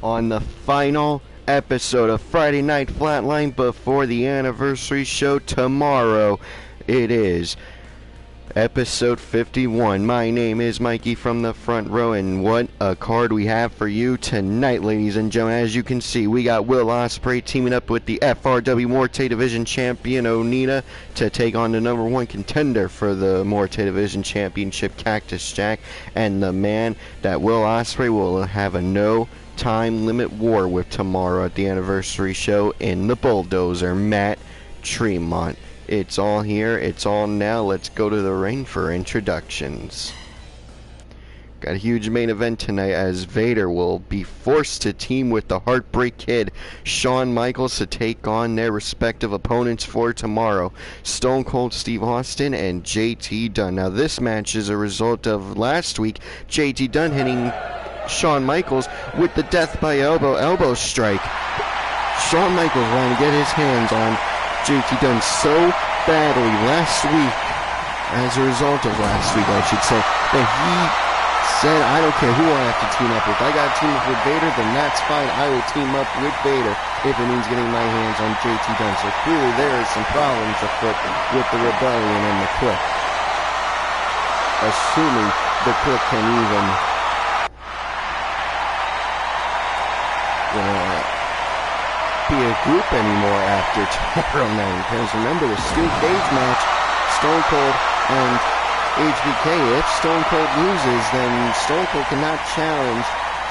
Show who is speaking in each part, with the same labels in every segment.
Speaker 1: on the final episode of Friday Night Flatline before the anniversary show tomorrow. It is episode 51. My name is Mikey from the front row, and what a card we have for you tonight, ladies and gentlemen. As you can see, we got Will Ospreay teaming up with the FRW Morte Division champion Onita to take on the number one contender for the Morte Division championship, Cactus Jack, and the man that Will Ospreay will have a no time limit war with tomorrow at the anniversary show in the Bulldozer, Matt Tremont. It's all here, it's all now. Let's go to the ring for introductions. Got a huge main event tonight as Vader will be forced to team with the Heartbreak Kid, Shawn Michaels, to take on their respective opponents for tomorrow, Stone Cold Steve Austin and JT Dunn. Now this match is a result of last week, JT Dunn hitting Shawn Michaels with the death by elbow strike. Shawn Michaels wanted to get his hands on JT Dunn so badly last week, as a result of last week, I should say, that he said, I don't care who I have to team up with. I got to team up with Vader, then that's fine. I will team up with Vader if it means getting my hands on JT Dunn. So clearly there is some problems afoot with the Rebellion and the Clique. Assuming the Clique can even be a group anymore after tomorrow night. Because remember the steel cage match, Stone Cold and HBK. If Stone Cold loses, then Stone Cold cannot challenge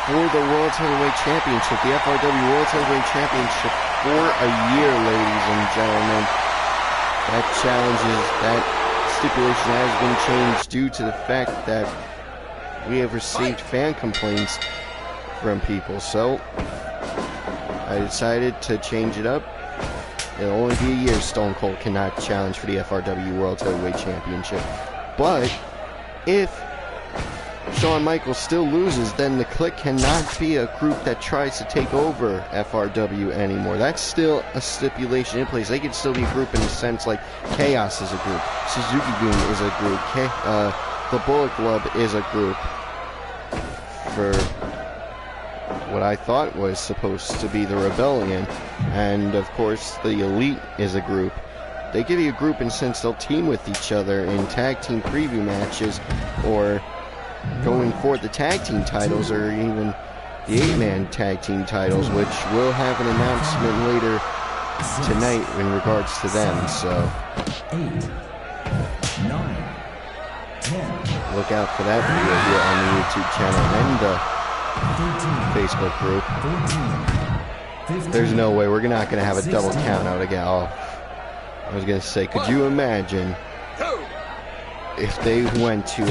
Speaker 1: for the World Heavyweight Championship, the FRW World Heavyweight Championship, for a year, ladies and gentlemen. That stipulation has been changed due to the fact that we have received fan complaints from people. So I decided to change it up. It'll only be a year Stone Cold cannot challenge for the FRW World Heavyweight Championship. But if Shawn Michaels still loses, then the Clique cannot be a group that tries to take over FRW anymore. That's still a stipulation in place. They can still be a group in the sense like Chaos is a group, Suzuki Gun is a group, the Bullet Club is a group for what I thought was supposed to be the Rebellion, and of course the Elite is a group. They could be a group in the sense they'll team with each other in tag team preview matches, or going for the tag team titles, or even the 8-man tag team titles, which we'll have an announcement later tonight in regards to them. So
Speaker 2: 8, 9, 10.
Speaker 1: Look out for that video here on the YouTube channel and the
Speaker 2: 13,
Speaker 1: Facebook group.
Speaker 2: 14, 15,
Speaker 1: There's no way we're not going to have a double count out again. Oh, I was going to say, could you imagine if they went to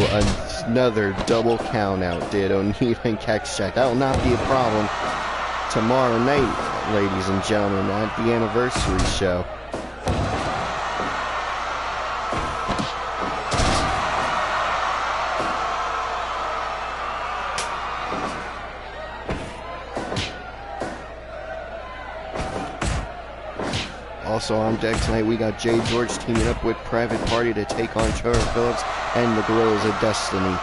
Speaker 1: another double count out, did Onita and Cactus Jack? That will not be a problem tomorrow night, ladies and gentlemen, at the anniversary show. Also on deck tonight, we got Jay George teaming up with Private Party to take on Trevor Phillips and the Gorillas of Destiny.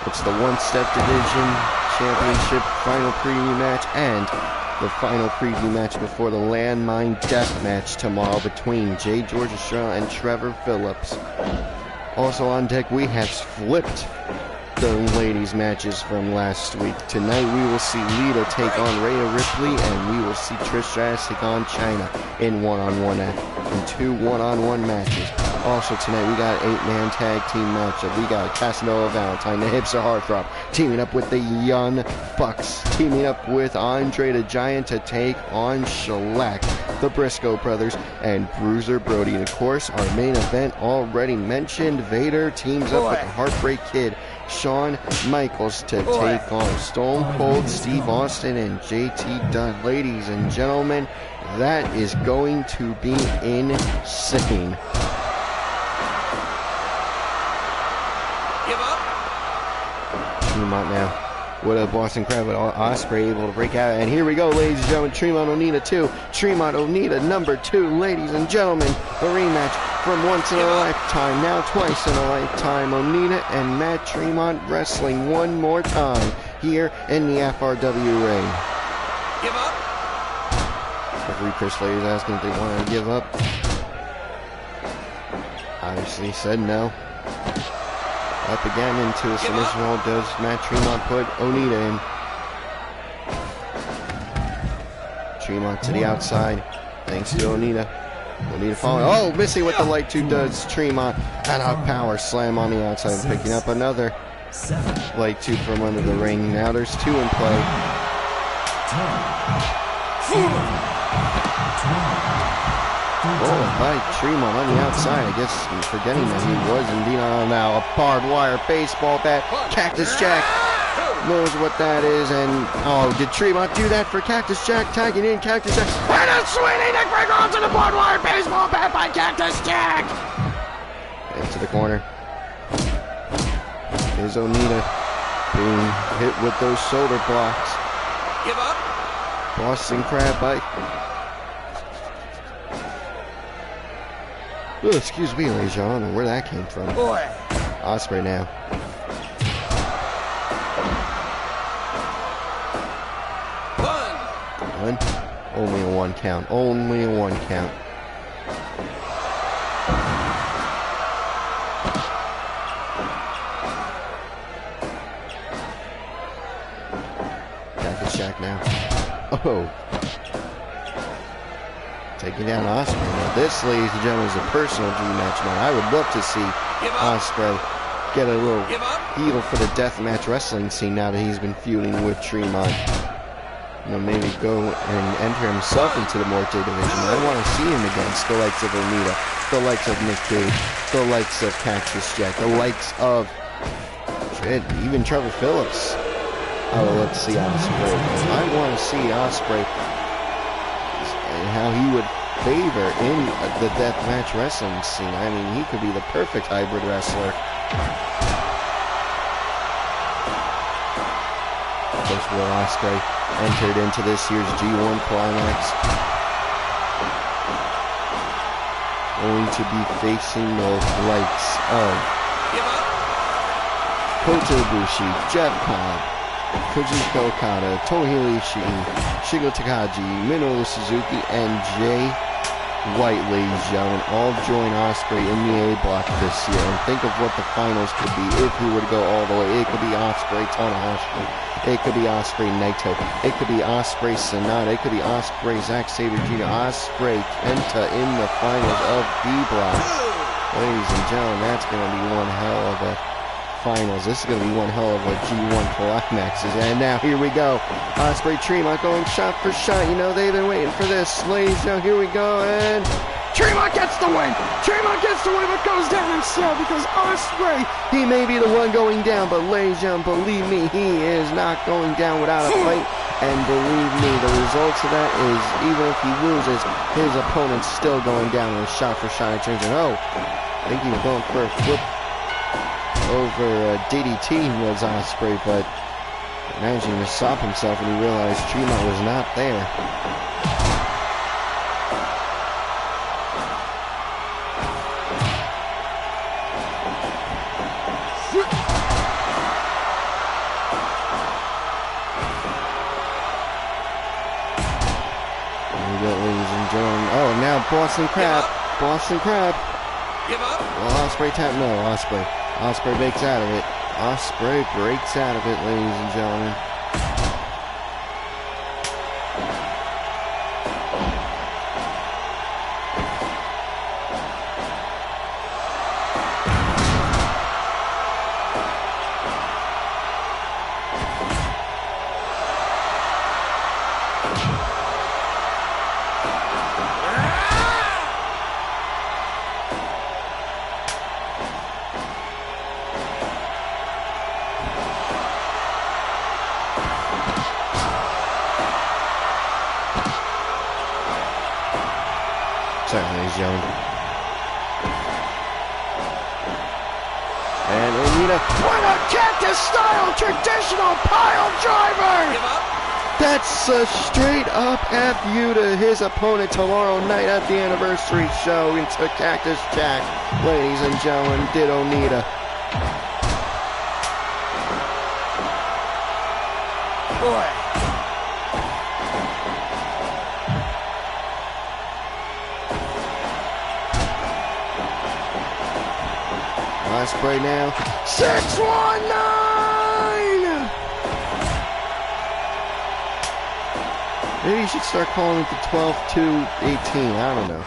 Speaker 1: It's the One-Step Division Championship final preview match and the final preview match before the Landmine Death match tomorrow between Jay George Estrella and Trevor Phillips. Also on deck, we have flipped the ladies' matches from last week. Tonight we will see Lita take on Rhea Ripley, and we will see Trish Stratus take on Chyna in two one-on-one matches. Also tonight we got an 8-man tag team matchup. We got Casanova Valentine, the Hipster Heartthrob, teaming up with the Young Bucks, teaming up with Andre the Giant to take on Shellac, the Briscoe brothers, and Bruiser Brody. And of course, our main event already mentioned, Vader teams up with the Heartbreak Kid, Shawn Michaels, to take on Stone Cold Steve Austin and JT Dunn. Ladies and gentlemen, that is going to be insane. Tremont now with a Boston Crab with Ospreay able to break out. And here we go, ladies and gentlemen, Tremont Onita 2. Tremont Onita number 2, ladies and gentlemen. The rematch from once in a lifetime, now twice in a lifetime. Onita and Matt Tremont wrestling one more time here in the FRW ring.
Speaker 3: Give up.
Speaker 1: Referee Chris Slade is asking if they want to give up. Obviously said no. Up again into a submission hold. Does Matt Tremont put Onita in? Tremont to the outside. Thanks to Onita. Onita following. Oh, missing with the light 2 does Tremont. And a power slam on the outside. Picking up another light 2 from under the ring. Now there's 2 in play.
Speaker 2: 10, 12, 12.
Speaker 1: Oh, by Tremont on the outside. I guess I'm forgetting that he was indeed on now. A barbed wire baseball bat. Cactus Jack knows what that is. And, oh, did Tremont do that for Cactus Jack? Tagging in Cactus Jack. And a swinging neck breaker onto the barbed wire baseball bat by Cactus Jack. Into the corner. Is Onita being hit with those shoulder blocks.
Speaker 3: Give up.
Speaker 1: Boston Crab bite. Oh, excuse me, ladies and gentlemen, where that came from.
Speaker 3: Boy.
Speaker 1: Ospreay now. One. Only a 1 count. Only a 1 count. Cactus Jack now. Oh. Taking down Ospreay. Now this, ladies and gentlemen, is a personal dream match now. I would love to see Ospreay get a little heel for the deathmatch wrestling scene now that he's been feuding with Tremont. You know, maybe go and enter himself into the Morte division. I want to see him against the likes of Onita, the likes of Nick Cage, the likes of Cactus Jack, the likes of even Trevor Phillips. I would love to see Ospreay. I want to see Ospreay and how he would favor in the deathmatch wrestling scene. I mean, he could be the perfect hybrid wrestler. Of course, Will Ospreay entered into this year's G1 Climax, going to be facing the likes of Kota Ibushi, Jeff Cobb, Kazuchika Okada, Tomohiro Ishii, Shingo Takagi, Minoru Suzuki, and Jay White, ladies and gentlemen, all join Ospreay in the A block this year. And think of what the finals could be if he were to go all the way. It could be Ospreay Tanahashi. It could be Ospreay Naito. It could be Ospreay Sonata. It could be Ospreay Zack Sabre Jr. Ospreay Kenta in the finals of B block. Ladies and gentlemen, that's going to be one hell of a finals. This is going to be one hell of a G1 Climaxes. And now here we go. Ospreay Tremont going shot for shot. You know, they've been waiting for this. Ladies, now here we go. And Tremont gets the win. Tremont gets the win, but goes down himself because Ospreay, he may be the one going down, but ladies and gentlemen, believe me, he is not going down without a fight. And believe me, the results of that is, even if he loses, his opponent's still going down with shot for shot exchange. And oh, I think he was going for a flip over DDT was Ospreay, but managing to stop himself when he realized Tremont was not there. There we go, ladies and gentlemen. Oh, now Boston Crab. Boston Crab.
Speaker 3: Give up.
Speaker 1: Well, Ospreay tap. No, Ospreay. Ospreay breaks out of it. Ospreay breaks out of it, ladies and gentlemen. Sorry, ladies and gentlemen. And Onita, what a cactus-style traditional pile driver!
Speaker 3: Give up.
Speaker 1: That's a straight-up F-U to his opponent tomorrow night at the anniversary show into Cactus Jack. Ladies and gentlemen, did Onita.
Speaker 3: Boy.
Speaker 1: Ospreay now. 619! Maybe you should start calling it the 12-2-18. I don't know.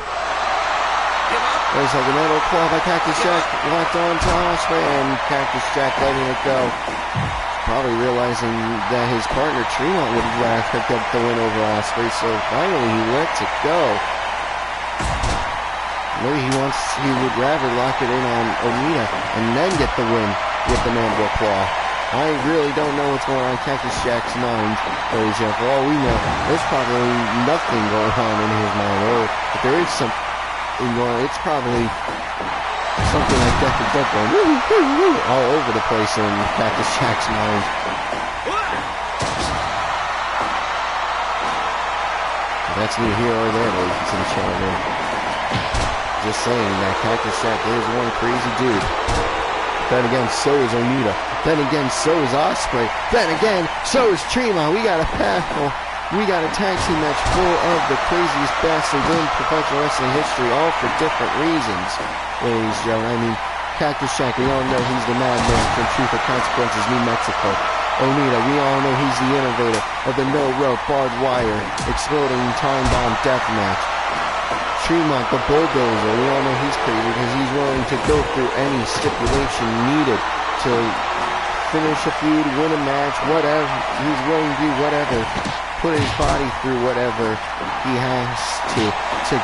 Speaker 1: There's like a metal claw by Cactus Jack. Locked on to Ospreay, and Cactus Jack letting it go. Probably realizing that his partner Tremont would have picked up the win over Ospreay, so finally he lets it go. Maybe he would rather lock it in on Onita and then get the win with the mandible claw. I really don't know what's going on in Cactus Jack's mind, ladies and gentlemen. For all we know, there's probably nothing going on in his mind, or if there is something going on, it's probably something like Death and Death going woo, woo, woo, all over the place in Cactus Jack's mind. That's neither here or there, ladies and gentlemen. Just saying that Cactus Jack is one crazy dude. Then again, so is Onita. Then again, so is Ospreay. Then again, so is Tremont. We got a battle. We got a tag team match full of the craziest bastards in professional wrestling history, all for different reasons, ladies and gentlemen. I mean, Cactus Jack, we all know he's the madman from Truth or Consequences, New Mexico. Onita, we all know he's the innovator of the no-rope, barbed wire, exploding time bomb death match. Tremont, the bulldozer, we all know he's crazy because he's willing to go through any stipulation needed to finish a feud, win a match, whatever. He's willing to do whatever, put his body through whatever he has to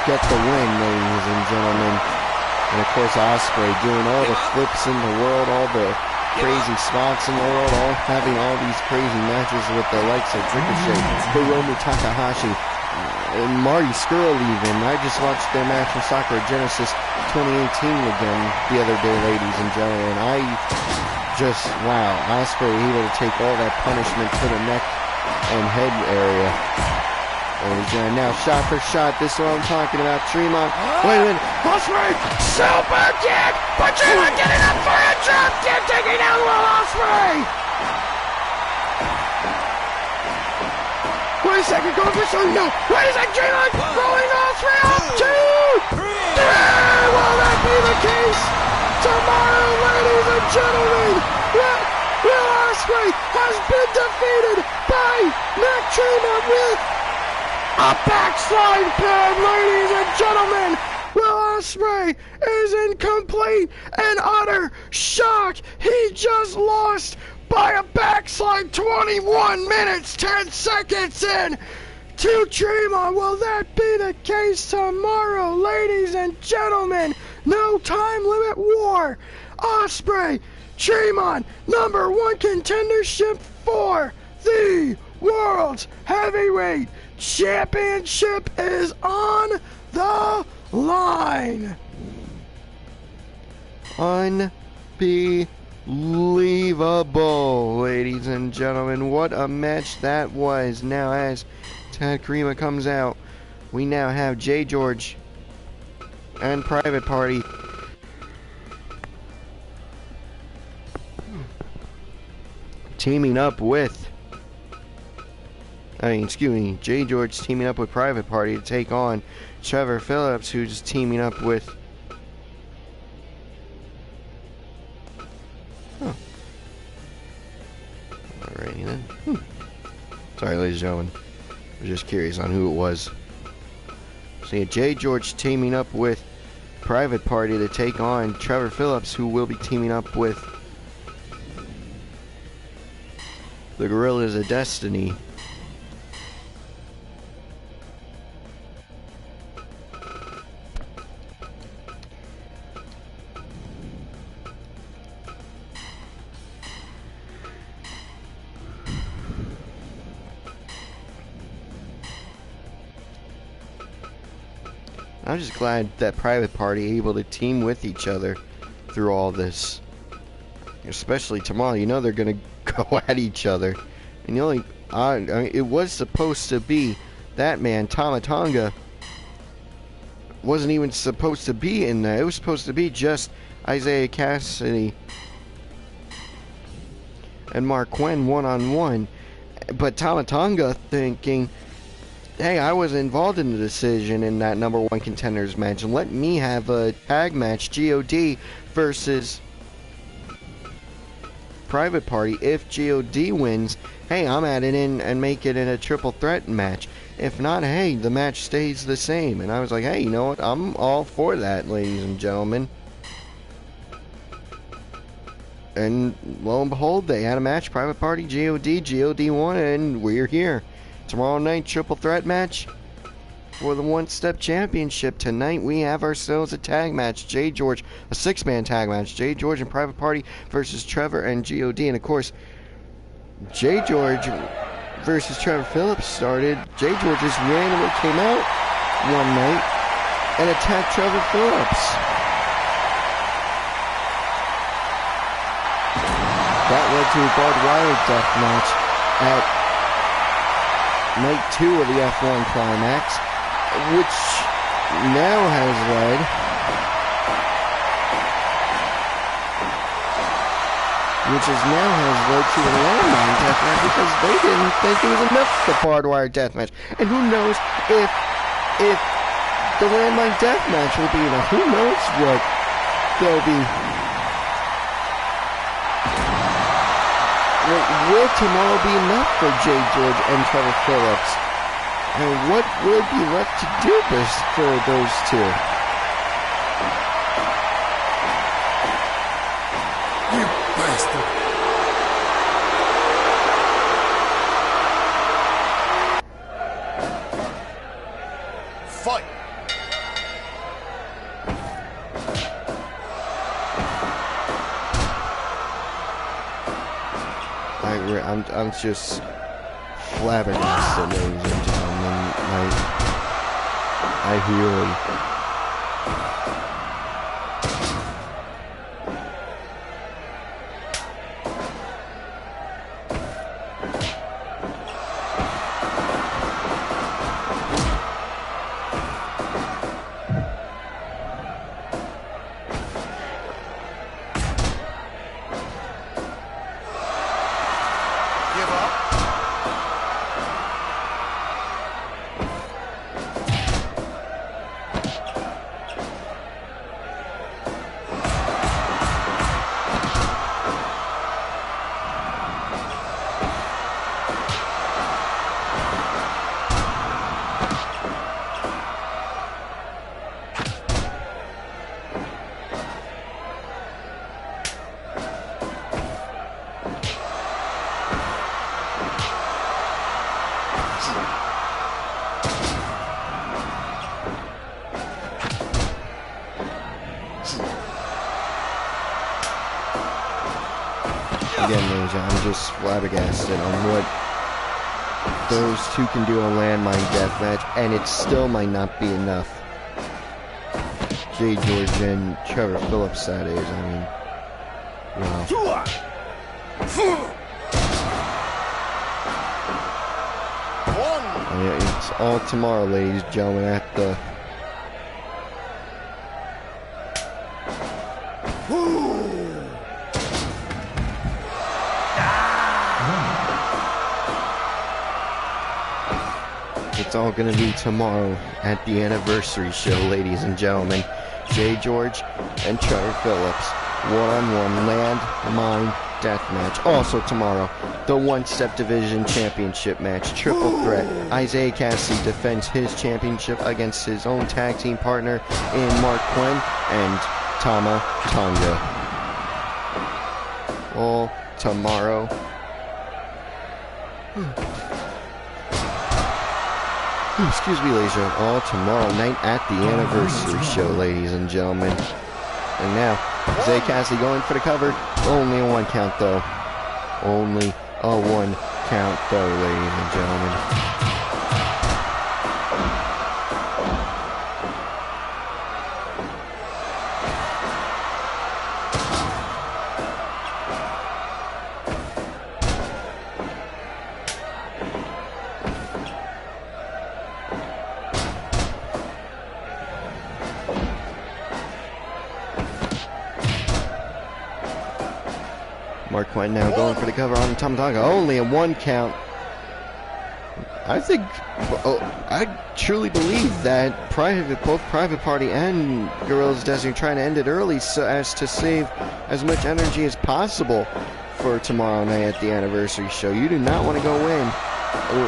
Speaker 1: get the win, ladies and gentlemen. And of course, Ospreay doing all the flips in the world, all the crazy spots in the world, all having all these crazy matches with the likes of Ricochet, Hiromu Takahashi, and Marty Scurll even. I just watched their match from Sakura Genesis 2018 again the other day, ladies and gentlemen. I just, wow, Ospreay able to take all that punishment to the neck and head area. And now shot for shot, this is what I'm talking about. Tremont, wait a minute, Ospreay, super kick, but Tremont getting up for a drop kick, taking down Will Ospreay. Wait a second, going for something, no, wait a second, Tremont, rolling Ospreay up, 2, 3, will that be the case? Tomorrow, ladies and gentlemen, Will Ospreay has been defeated by Mac Tremont with a backslide pin, ladies and gentlemen. Will Ospreay is in complete and utter shock. He just lost by a backslide 21 minutes, 10 seconds in to Tremont. Will that be the case tomorrow, ladies and gentlemen? No time limit war. Ospreay, Tremont, #1 contendership for the World's Heavyweight Championship is on the line. Unbelievable, ladies and gentlemen. What a match that was. Now as Tad Karima comes out, we now have Jay George and Private Party teaming up with Jay George teaming up with Private Party to take on Trevor Phillips, who's teaming up with... Oh. Alrighty then. Sorry, ladies and gentlemen. I was just curious on who it was. So yeah, Jay George teaming up with Private Party to take on Trevor Phillips, who will be teaming up with the Gorillas of Destiny. I'm just glad that Private Party able to team with each other through all this. Especially tomorrow, you know they're going to go at each other. And the only... I mean, it was supposed to be that man, Tama Tonga, wasn't even supposed to be in there. It was supposed to be just Isaiah Cassidy and Mark Quinn one-on-one. But Tama Tonga thinking, hey, I was involved in the decision in that #1 contenders match, and let me have a tag match, GOD versus Private Party. If God wins, hey, I'm adding in and make it in a triple threat match. If not, hey, the match stays the same. And I was like, hey, you know what? I'm all for that, ladies and gentlemen. And lo and behold, they had a match. Private Party, God won, and we're here. Tomorrow night, triple threat match for the one-step championship. Tonight we have ourselves a tag match. Jay George, a six-man tag match. Jay George and Private Party versus Trevor and God. And of course, Jay George versus Trevor Phillips started. Jay George just randomly came out one night and attacked Trevor Phillips. That led to a barbed wire death match at night 2 of the F1 Climax, which now has led to a landmine death match because they didn't think it was enough for the barbed wire death match. And who knows if the landmine death match will be enough. Who knows what they'll be. Will tomorrow be enough for Jay George and Trevor Phillips? And what will be left to do for those two?
Speaker 3: You bastard! Fight!
Speaker 1: I'm just flabbergasted, ladies and gentlemen. I really. Again, ladies, I'm just flabbergasted on what those two can do on landmine deathmatch, and it still might not be enough. Jay George and Trevor Phillips, that is. I mean, wow. It's all tomorrow, ladies and gentlemen, at the It's all going to be tomorrow at the anniversary show, ladies and gentlemen. Jay George and Trevor Phillips, one-on-one landmine death match. Also tomorrow, the one-step division championship match, triple threat. Isaiah Cassidy defends his championship against his own tag team partner in Mark Quinn and Tama Tonga. All tomorrow. Excuse me, ladies and gentlemen, all tomorrow night at the anniversary show, ladies and gentlemen. And now, Isaiah Cassidy going for the cover. Only a one count, though. Only a one count, though, ladies and gentlemen. Mark Quinn now going for the cover on Tama Tonga. Only a one count. I think, I truly believe that both Private Party and Guerrilla's Destiny are trying to end it early so as to save as much energy as possible for tomorrow night at the anniversary show. You do not want to go in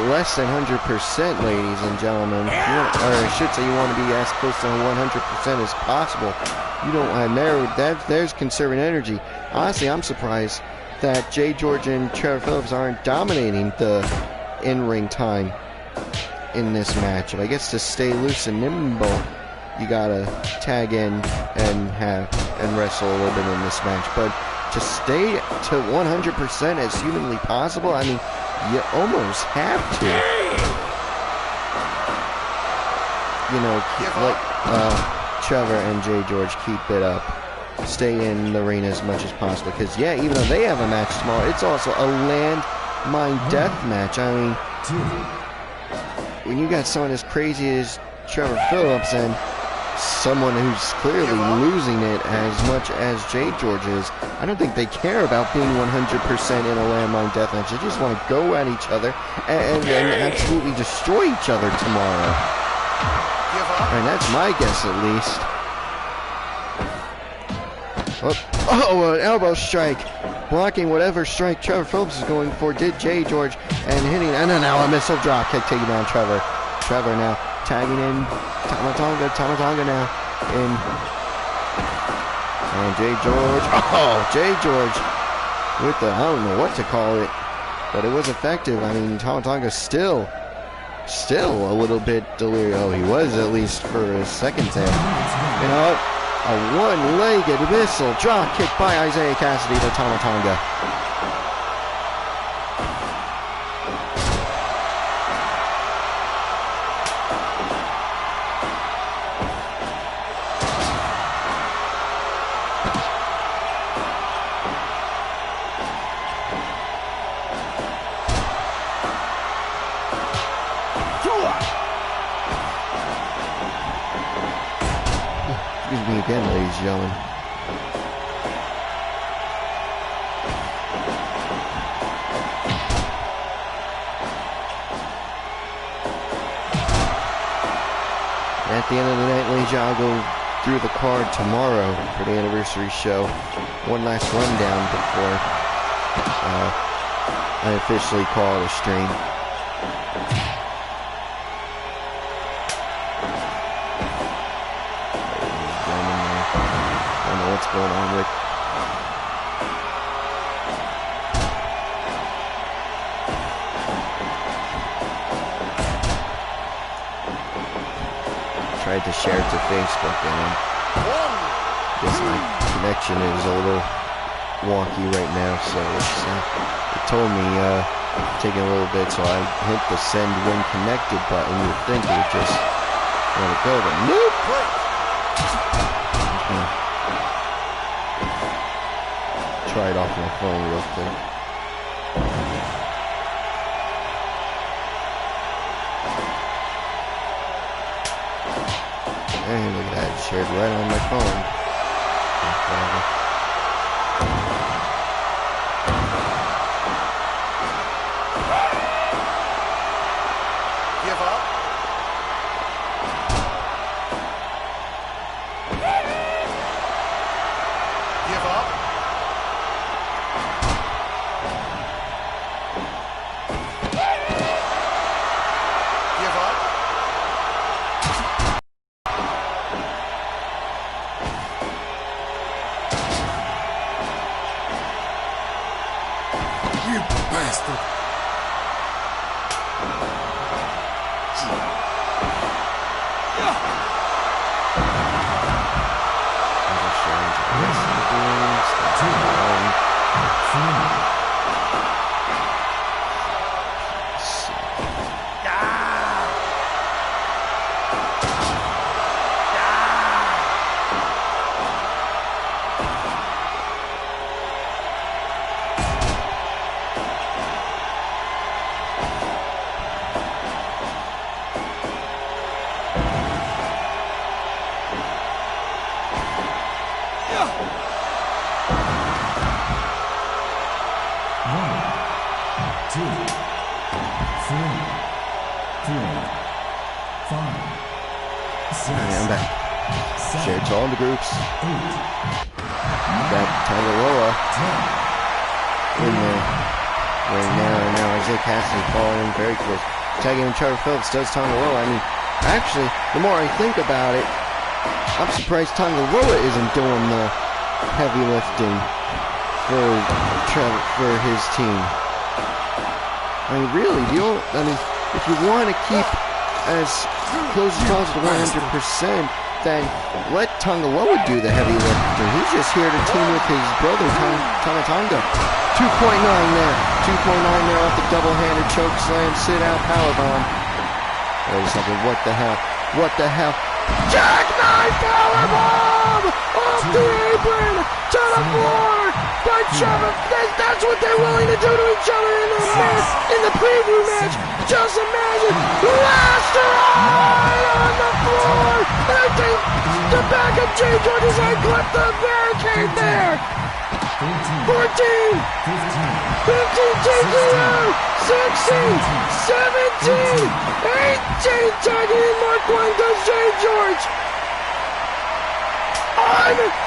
Speaker 1: less than 100%, ladies and gentlemen. Or I should say you want to be as close to 100% as possible. You don't want there's conserving energy. Honestly, I'm surprised that Jay George and Trevor Phillips aren't dominating the in-ring time in this match. I guess to stay loose and nimble, you gotta tag in and wrestle a little bit in this match. But to stay to 100% as humanly possible, I mean, you almost have to. You know, let Trevor and Jay George keep it up. Stay in the ring as much as possible. Because, yeah, even though they have a match tomorrow, it's also a landmine death match. I mean, when you got someone as crazy as Trevor Phillips and someone who's clearly losing it as much as Jay George is, I don't think they care about being 100% in a landmine deathmatch. They just want to go at each other and absolutely destroy each other tomorrow. And that's my guess, at least. Oh, an elbow strike. Blocking whatever strike Trevor Phillips is going for did Jay George, and hitting, and then now a missile drop kick taking down Trevor. Trevor now tagging in Tamatonga now in, and Jay George. Oh, Jay George with the, I don't know what to call it, but it was effective. I mean, Tamatonga still a little bit delirious. Oh, he was, at least for a second there. You know what? A one-legged missile drop kick by Isaiah Cassidy to Tamatonga. Excuse me again, ladies and gentlemen. At the end of the night, ladies and gentlemen, I'll go through the card tomorrow for the anniversary show. One last rundown before I officially call it a stream. What's going on with tried to share it to Facebook, and I guess my connection is a little wonky right now, so it told me taking a little bit, so I hit the send when connected button. You'd think it would just let it go, but nope. Try it off my phone real quick. And look at that, it's shared right on my phone.
Speaker 3: Give up. Give up. You bastard!
Speaker 1: I'm back. Shared to all the groups. Got Tagaloa. in there right now. And now Isaiah Cassidy falling very close. Tagging in Trevor Phillips does Tonga Loa. I mean, actually, the more I think about it, I'm surprised Tonga Loa isn't doing the heavy lifting for his team. I mean, really, if you want to keep as close as possible to 100%, then let Tonga Loa do the heavy lifting. He's just here to team with his brother, Tonga. 2.9 there. 2.9 there off the double-handed choke slam, sit-out powerbomb. Wait a second, what the hell? What the hell? Jackknife powerbomb! Off the apron! To the floor! By Trevor! That's what they're willing to do to each other in the match, in the preview match! Just imagine! Last ride on the floor! And I think the back of Jay George's head clipped the barricade there! 14, 15, TKO, 16, 17, 18, tagging in Mark Wayne does Jay George. Unbelievable,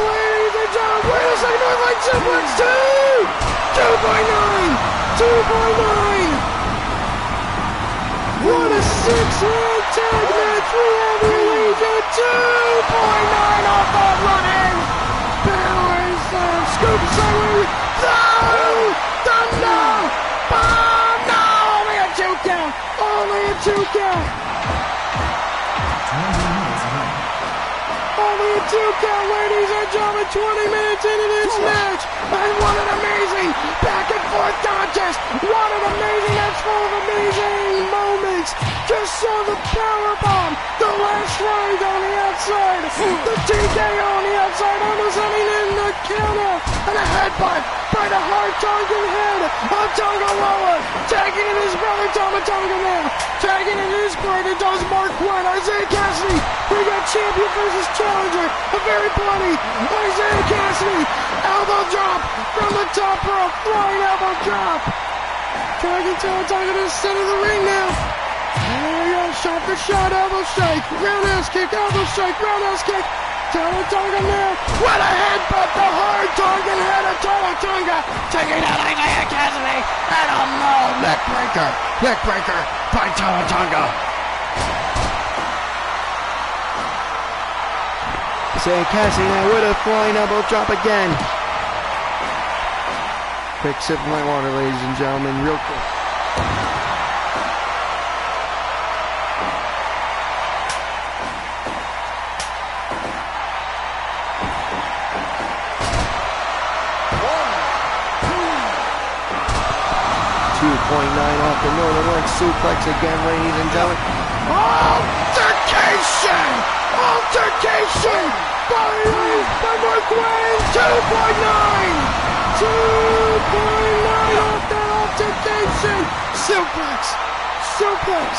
Speaker 1: ladies and gentlemen. Wait a second, North Line Suplex 2.9, 2.9. What a 6-round tag match we have here, ladies and gentlemen. 2.9 off the running. Power slam, scoop sideways. No! Thunder! Bomb! No! Only a 2 count. Only a 2 count. Only a 2 count, ladies and gentlemen. 20 minutes into this match. And what an amazing back and forth contest. What an amazing match full of amazing moments. Just saw the power bomb. The last ride on the outside. The TKO on the outside. Almost ending in the counter. And a headbutt by the hard Tongan head of Tonga Loa. Tagging in his brother Tonga now. Tagging in his brother does Mark Quinn. Isaiah Cassidy. We got champion versus challenger. A very bloody Isaiah Cassidy. Elbow drop from the top rope. Flying elbow drop. Tagging Tonga to the center of the ring now. And there we go. Shot for shot. Elbow shake. Roundhouse kick. Elbow shake. Roundhouse kick. Tonga now. What a headbutt. The hard Tongan head of Tonga. Taking out Isaiah Cassidy. And a neck breaker. Neck breaker by Tonga. Isaiah Cassidy now with a flying elbow drop again. Quick sip of my water, ladies and gentlemen, real quick. Off the Northern Lights suplex again, ladies and gentlemen. Altercation! Altercation! By Mark Wayne! 2.9! 2.9 off that altercation! Suplex! Suplex!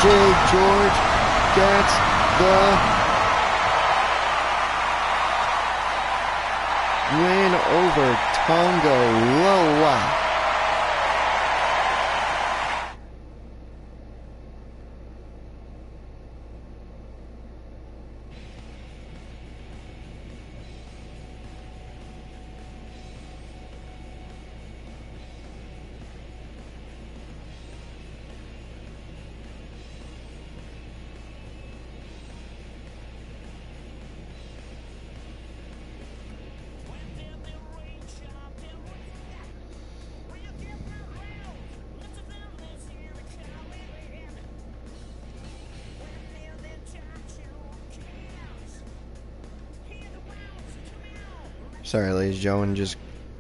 Speaker 1: Jay George gets the win over Tonga Loa. Sorry, ladies and gentlemen, just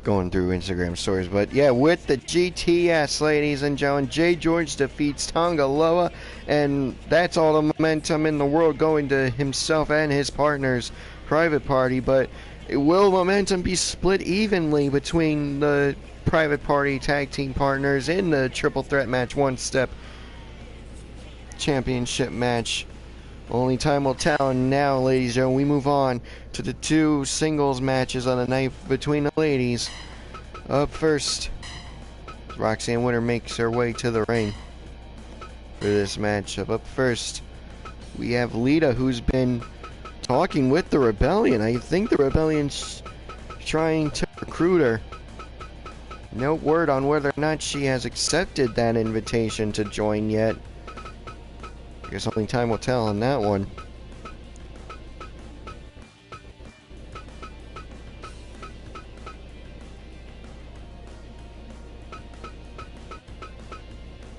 Speaker 1: going through Instagram stories. But yeah, with the GTS, ladies and gentlemen, Jay George defeats Tonga Loa, and that's all the momentum in the world going to himself and his partner's Private Party. But will momentum be split evenly between the Private Party tag team partners in the triple threat match, one-step championship match? Only time will tell. And now, ladies and gentlemen, we move on to the two singles matches on the night between the ladies. Up first, Roxanne Winter makes her way to the ring for this matchup. Up first, we have Lita, who's been talking with the Rebellion. I think the Rebellion's trying to recruit her. No word on whether or not she has accepted that invitation to join yet. I guess only time will tell on that one.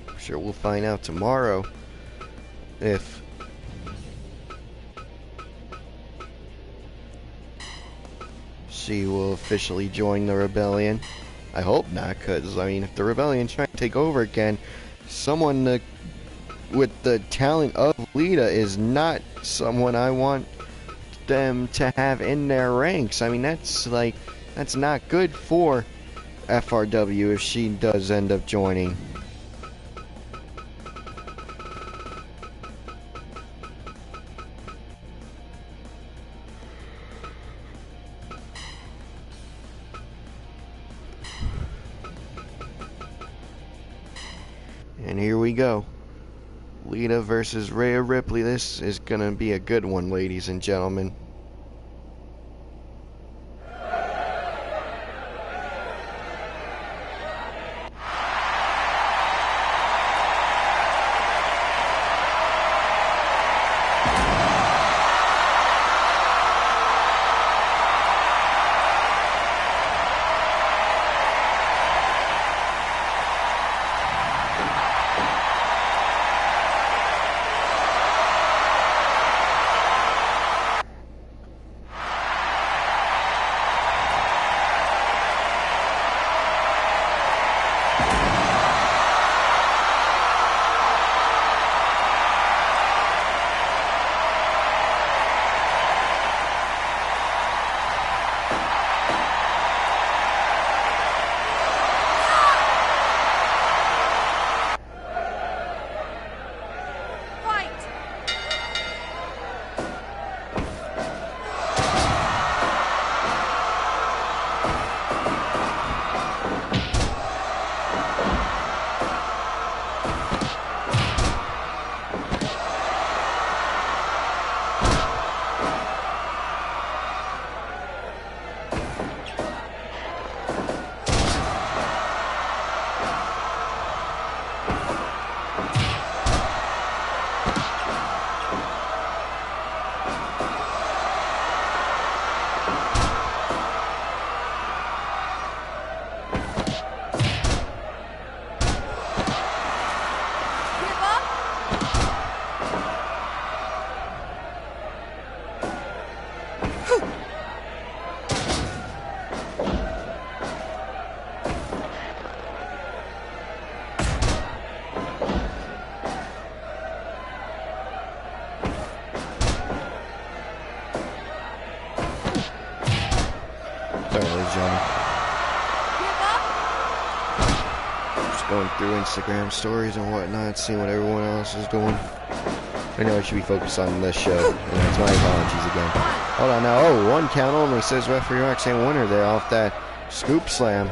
Speaker 1: I'm sure we'll find out tomorrow if she will officially join the Rebellion. I hope not, because, I mean, if the Rebellion's trying to take over again, someone with the talent of Lita is not someone I want them to have in their ranks. I mean, that's not good for FRW if she does end up joining. And here we go. Lita versus Rhea Ripley. This is gonna be a good one, ladies and gentlemen. Going through Instagram stories and whatnot, seeing what everyone else is doing. I know I should be focused on this show, and that's my apologies again. Hold on now. Oh, one count only, says referee Roxanne Winter there off that scoop slam.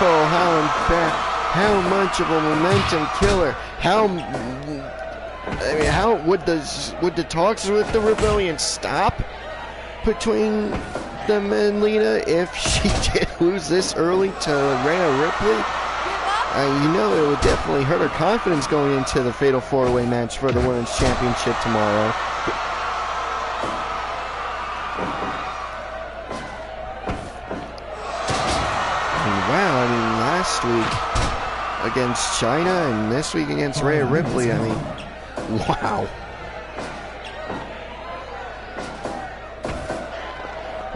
Speaker 1: Oh, how much of a momentum killer. How would the talks with the Rebellion stop between them and Lita if she did lose this early to Rhea Ripley. You know, it would definitely hurt her confidence going into the Fatal 4-Way match for the Women's Championship tomorrow. Last week against China and this week against Rhea Ripley, I mean, wow.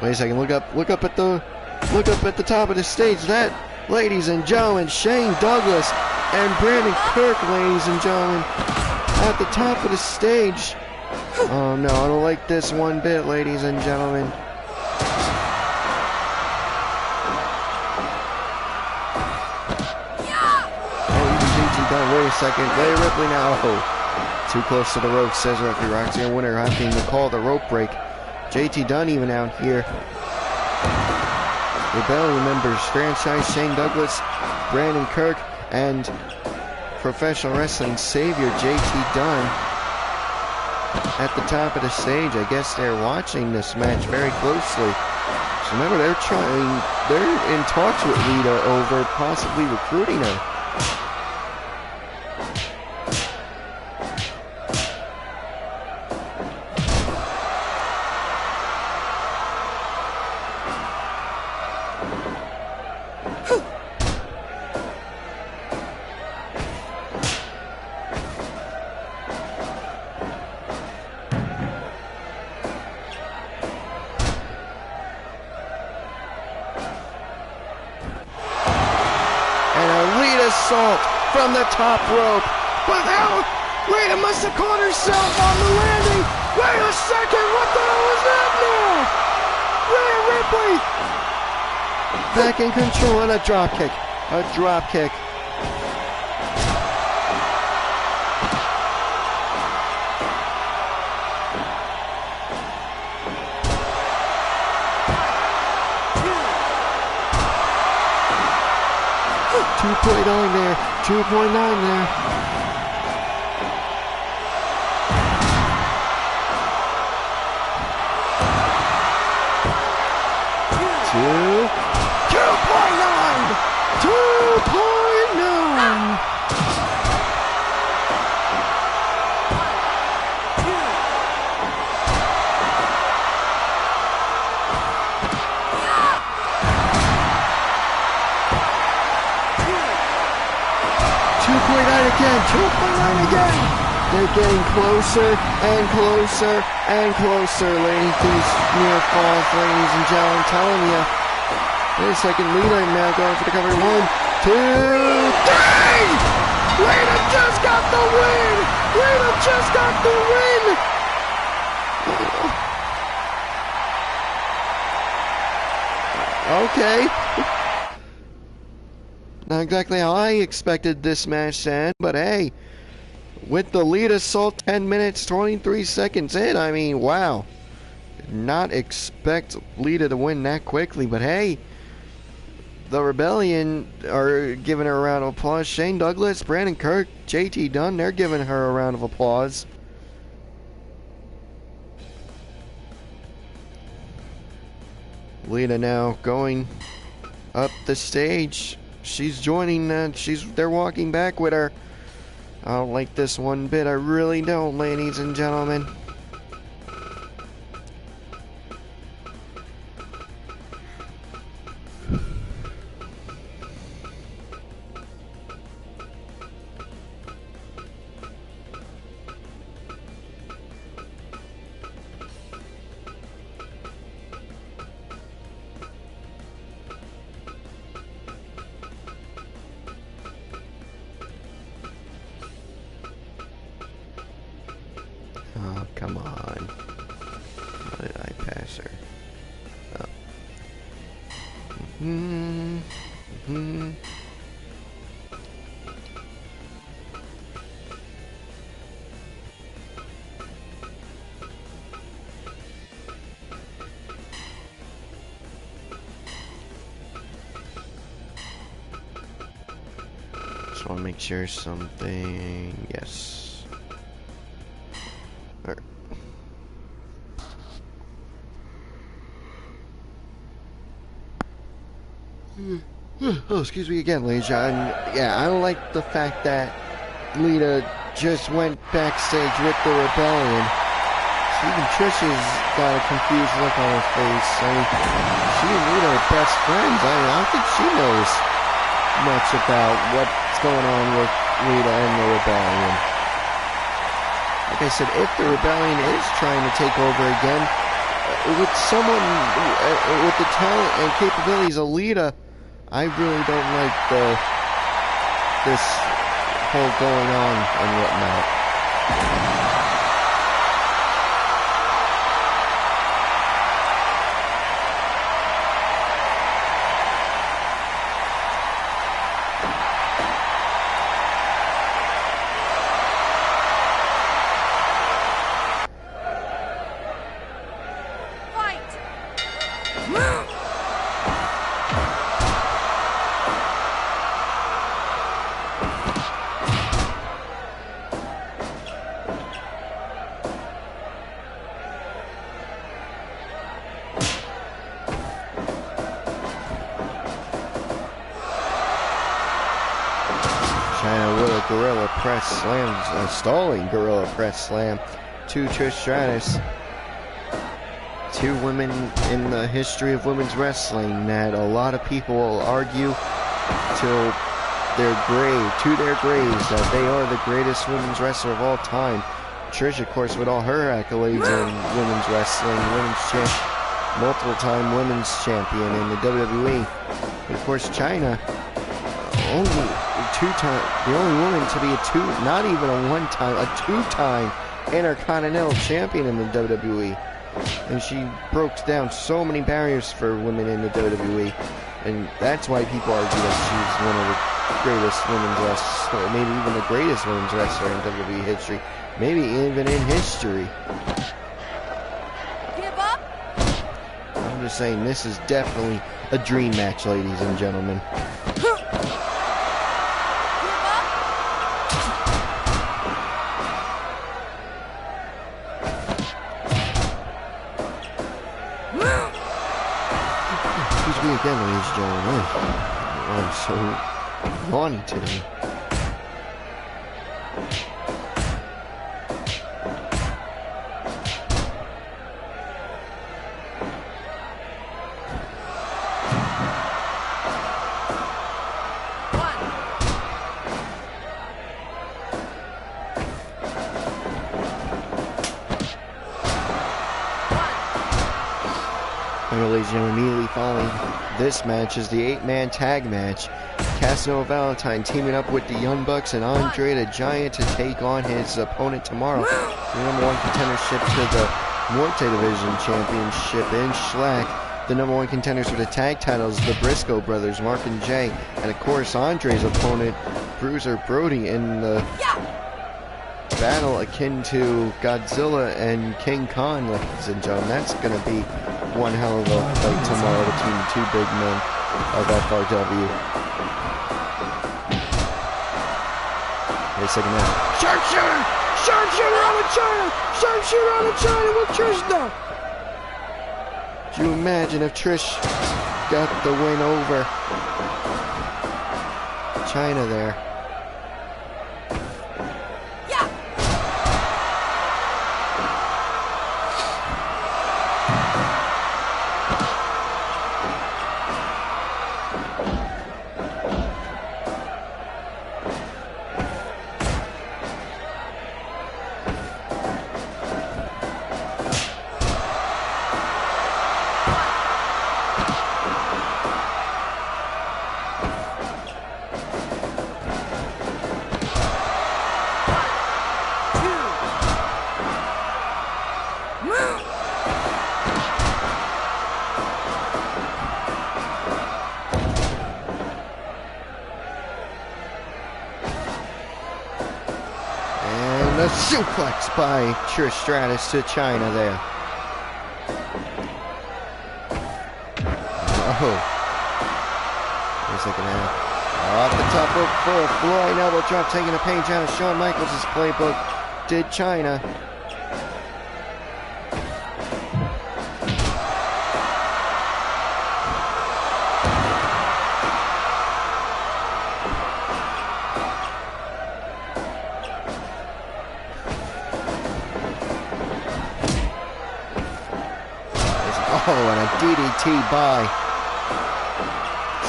Speaker 1: Wait a second, look up at the top of the stage. That, ladies and gentlemen, Shane Douglas and Brandon Kirk, ladies and gentlemen, at the top of the stage. Oh no, I don't like this one bit, ladies and gentlemen. Wait a second, Rhea Ripley now. Oh, too close to the rope, says referee Roxy. A winner having to call the rope break. JT Dunn even out here. Rebellion members, franchise Shane Douglas, Brandon Kirk, and professional wrestling savior JT Dunn at the top of the stage. I guess they're watching this match very closely. So remember, they're in talks with Lita over possibly recruiting her. Assault from the top rope, but now Lita must have caught herself on the landing. Wait a second, what the hell was that now? Rhea Ripley back in control and a drop kick. .9 there, 2.9 there. Two point nine. Again, 2.9 again. They're getting closer and closer and closer, ladies. These near falls, ladies and gentlemen. I'm telling you. Wait a second, Lita now going for the cover. 1, 2, 3. Lita just got the win. Lita just got the win. Okay. Not exactly how I expected this match to end, but hey, with the Lita Assault 10 minutes, 23 seconds in, I mean, wow. Did not expect Lita to win that quickly, but hey, the Rebellion are giving her a round of applause. Shane Douglas, Brandon Kirk, JT Dunn, they're giving her a round of applause. Lita now going up the stage. She's joining, they're walking back with her. I don't like this one bit, I really don't, ladies and gentlemen. Oh, come on. How did I pass her? Oh. Just want to make sure something... Yes. Oh, excuse me again, ladies and yeah, I don't like the fact that Lita just went backstage with the Rebellion. Even Trish has got a confused look on her face. I mean, she and Lita are best friends. I don't think she knows much about what's going on with Lita and the Rebellion. Like I said, if the Rebellion is trying to take over again, with someone with the talent and capabilities of Lita, I really don't like this whole going on and whatnot. China with a gorilla press slam, a stalling gorilla press slam to Trish Stratus. Two women in the history of women's wrestling that a lot of people will argue till their graves, that they are the greatest women's wrestler of all time. Trish, of course, with all her accolades in women's wrestling, multiple time women's champion in the WWE. But of course, China, only the only woman to be not even a one-time, a two-time Intercontinental Champion in the WWE. And she broke down so many barriers for women in the WWE. And that's why people argue that she's one of the greatest women's wrestlers, maybe even the greatest women's wrestler in WWE history, maybe even in history.
Speaker 4: Give up?
Speaker 1: I'm just saying, this is definitely a dream match, ladies and gentlemen. Again, ladies and gentlemen, I'm so yawny today. Ladies and gentlemen, immediately following this match is the 8-man tag match. Casanova Valentine teaming up with the Young Bucks and Andre the Giant to take on his opponent tomorrow. The #1 contendership to the Norte Division Championship in Schlack. The #1 contenders for the tag titles, the Briscoe brothers, Mark and Jay. And of course, Andre's opponent, Bruiser Brody, in the battle akin to Godzilla and King Kong, ladies and gentlemen. That's going to be one hell of a fight tomorrow between the two big men of FRW. Wait a second now. Sharpshooter! Sharpshooter on the China! Sharpshooter on the China with Trish now! Could you imagine if Trish got the win over China there? A suplex by Trish Stratus to China there. Oh. Wait a second now. Off the top rope for a flying elbow drop, taking a page out of Shawn Michaels' playbook. Did China. Oh, and a DDT by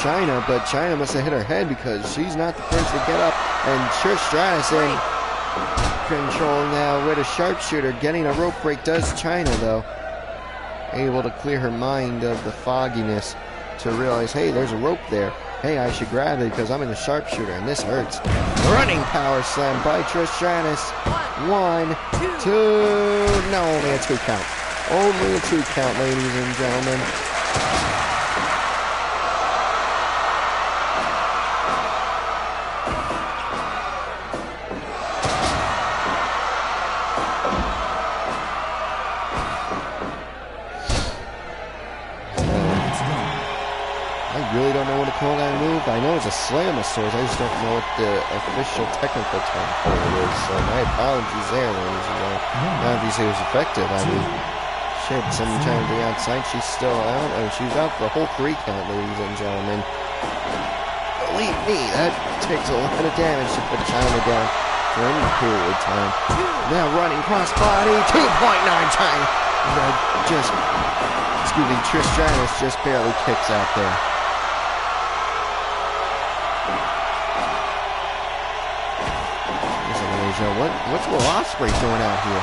Speaker 1: China, but China must have hit her head because she's not the first to get up. And Trish Stratus in control now with a sharpshooter. Getting a rope break does China, though. Able to clear her mind of the fogginess to realize, hey, there's a rope there. Hey, I should grab it because I'm in the sharpshooter and this hurts. Running power slam by Trish Stratus. 1, 2, no, only a 2 count. Only a 2 count, ladies and gentlemen. I really don't know what to call that move. I know it's a Slamasaurus. I just don't know what the official technical term for it is. So my apologies there, ladies and gentlemen. Now, if you say it was effective, I mean, shit, someone trying to be outside, she's still out. And she's out for the whole 3 count, ladies and gentlemen. Believe me, that takes a lot of damage to put China down for any period of time. Now running cross body, 2.9 China. Trish Stratus just barely kicks out there. What's Will Ospreay doing out here?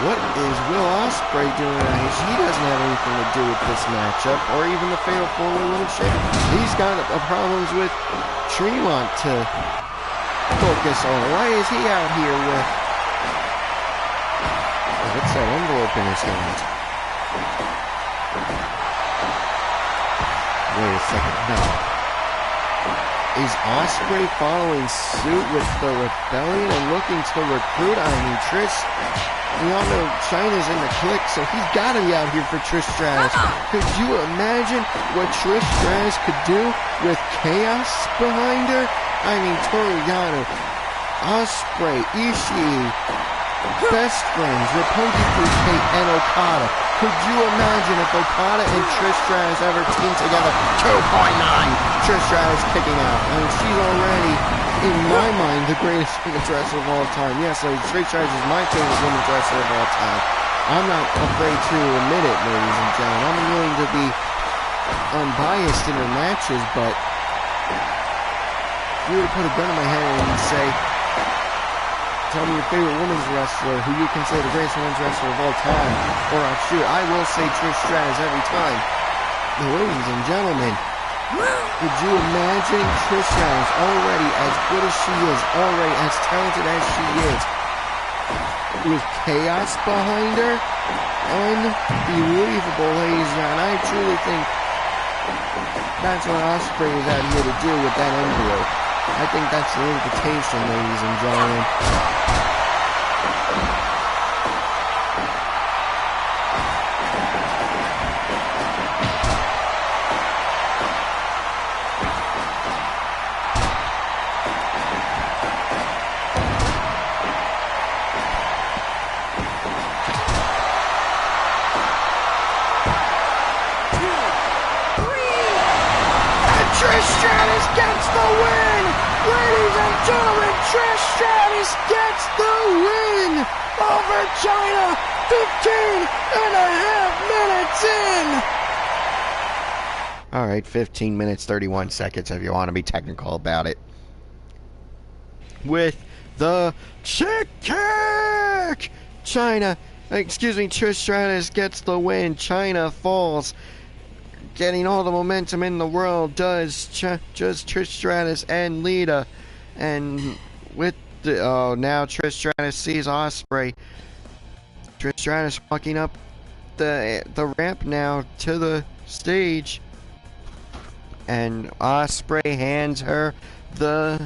Speaker 1: What is Will Ospreay doing out here? He doesn't have anything to do with this matchup or even the Fatal 4-Way Women's Championship. He's got problems with Tremont to focus on. Why is he out here with... What's that envelope in his hand? Wait a second, no. Is Ospreay following suit with the Rebellion and looking to recruit? I mean, Trish, we all know China's in the clique, so he's got to be out here for Trish Stratus. Could you imagine what Trish Stratus could do with chaos behind her? I mean, Toru Yano, Ospreay, Ishii, best friends, Roppongi 3K, and Okada. Could you imagine if Okada and Trish Stratus ever teamed together? 2.9! Trish Stratus kicking out. I mean, she's already, in my mind, the greatest women's wrestler of all time. Yes, ladies, Trish Stratus is my favorite women's wrestler of all time. I'm not afraid to admit it, ladies and gentlemen. I'm willing to be unbiased in her matches, but if you were to put a gun in my head and say, tell me your favorite women's wrestler who you consider the greatest women's wrestler of all time, or shoot, I will say Trish Stratus every time. But ladies and gentlemen, could you imagine Trish Stratus already as good as she is, already as talented as she is, with chaos behind her? Unbelievable, ladies and gentlemen. I truly think that's what Ospreay is out here to do with that envelope. I think that's the invitation, ladies and gentlemen. Trish Stratus gets the win! Ladies and gentlemen, Trish Stratus gets the win over China 15 and a half minutes in! Alright, 15 minutes, 31 seconds if you want to be technical about it. With the chick kick! Trish Stratus gets the win. China falls. Getting all the momentum in the world does just Trish Stratus and Lita. And with the... Oh, now Trish Stratus sees Ospreay. Trish Stratus walking up the ramp now to the stage. And Ospreay hands her the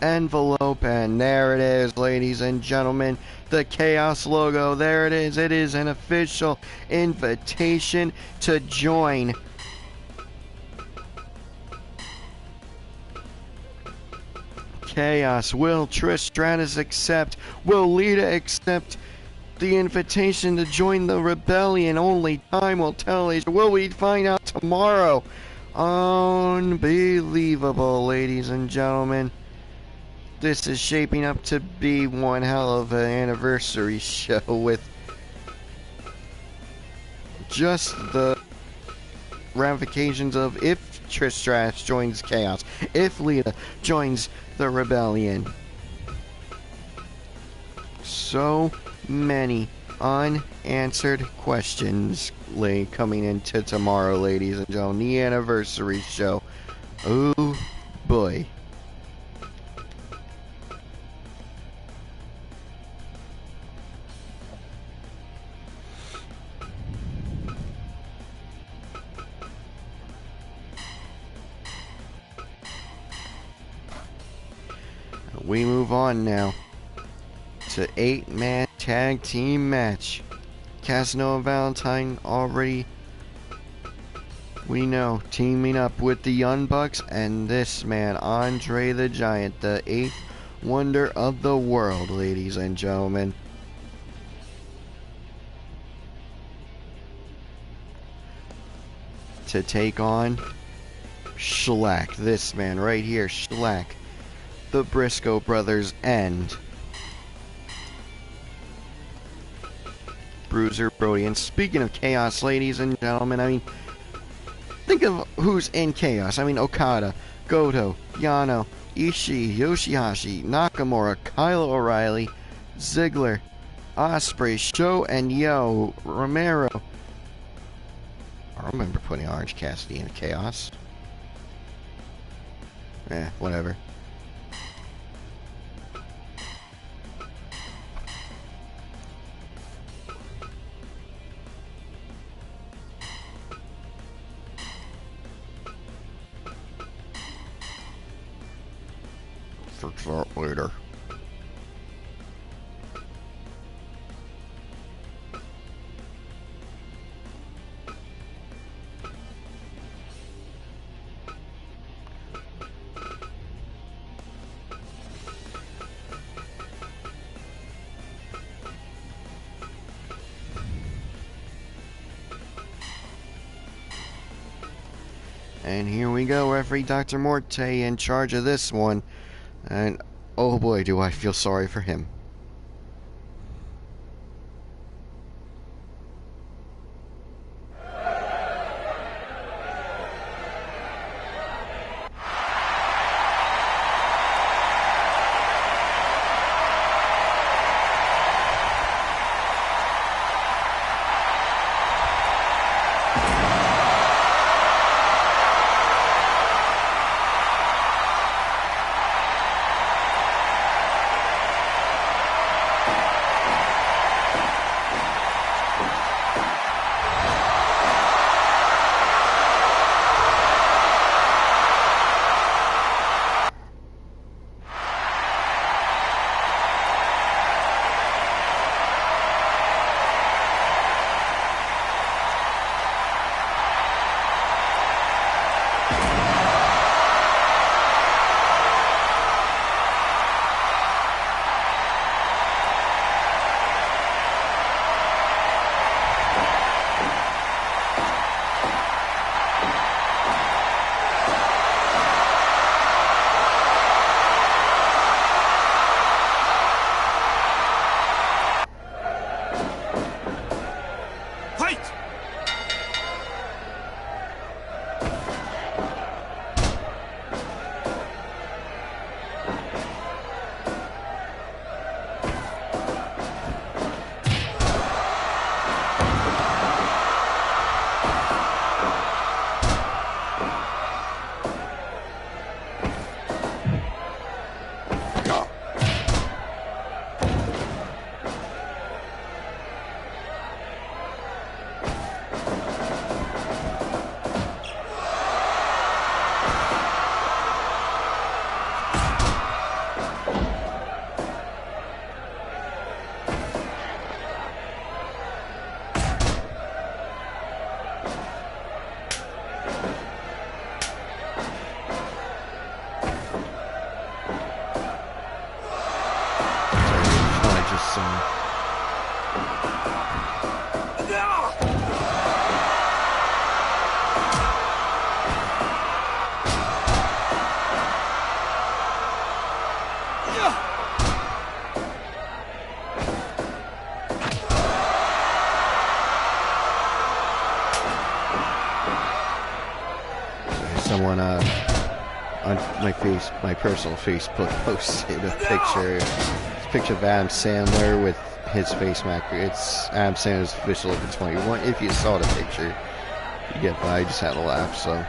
Speaker 1: envelope. And there it is, ladies and gentlemen. The Chaos logo, there it is. It is an official invitation to join Chaos. Will Trish Stratus accept? Will Lita accept the invitation to join the Rebellion? Only time will tell. Will we find out tomorrow? Unbelievable, ladies and gentlemen. This is shaping up to be one hell of an anniversary show with just the ramifications of if Trish Stratus joins Chaos, if Lita joins the Rebellion. So many unanswered questions coming into tomorrow, ladies and gentlemen. The anniversary show. Oh boy. We move on now to 8-man tag team match. Casanova Valentine already, we know, teaming up with the Young Bucks and this man, Andre the Giant, the 8th wonder of the world, ladies and gentlemen. To take on Shlack, this man right here, Shlack, the Briscoe brothers, and Bruiser Brody. And speaking of Chaos, ladies and gentlemen, I mean, think of who's in Chaos. I mean, Okada, Goto, Yano, Ishii, Yoshihashi, Nakamura, Kyle O'Reilly, Ziggler, Ospreay, Sho, and Yo, Romero. I remember putting Orange Cassidy in Chaos. Whatever. Fix that later. And here we go, referee Dr. Morte in charge of this one. And oh boy, do I feel sorry for him. my personal Facebook, posted a picture. It's a picture of Adam Sandler with his face mask. It's Adam Sandler's official Open 21. If you saw the picture, you get by. I just had a laugh, so.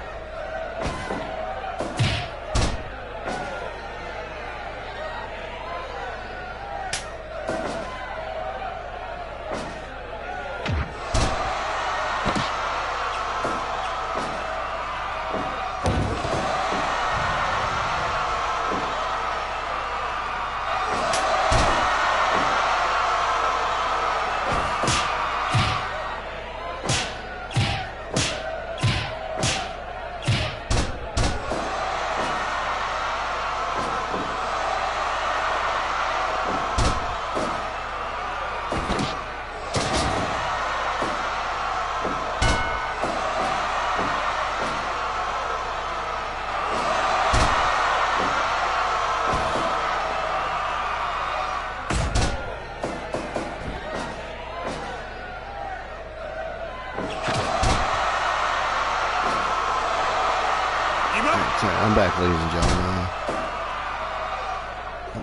Speaker 1: I'm back, ladies and gentlemen.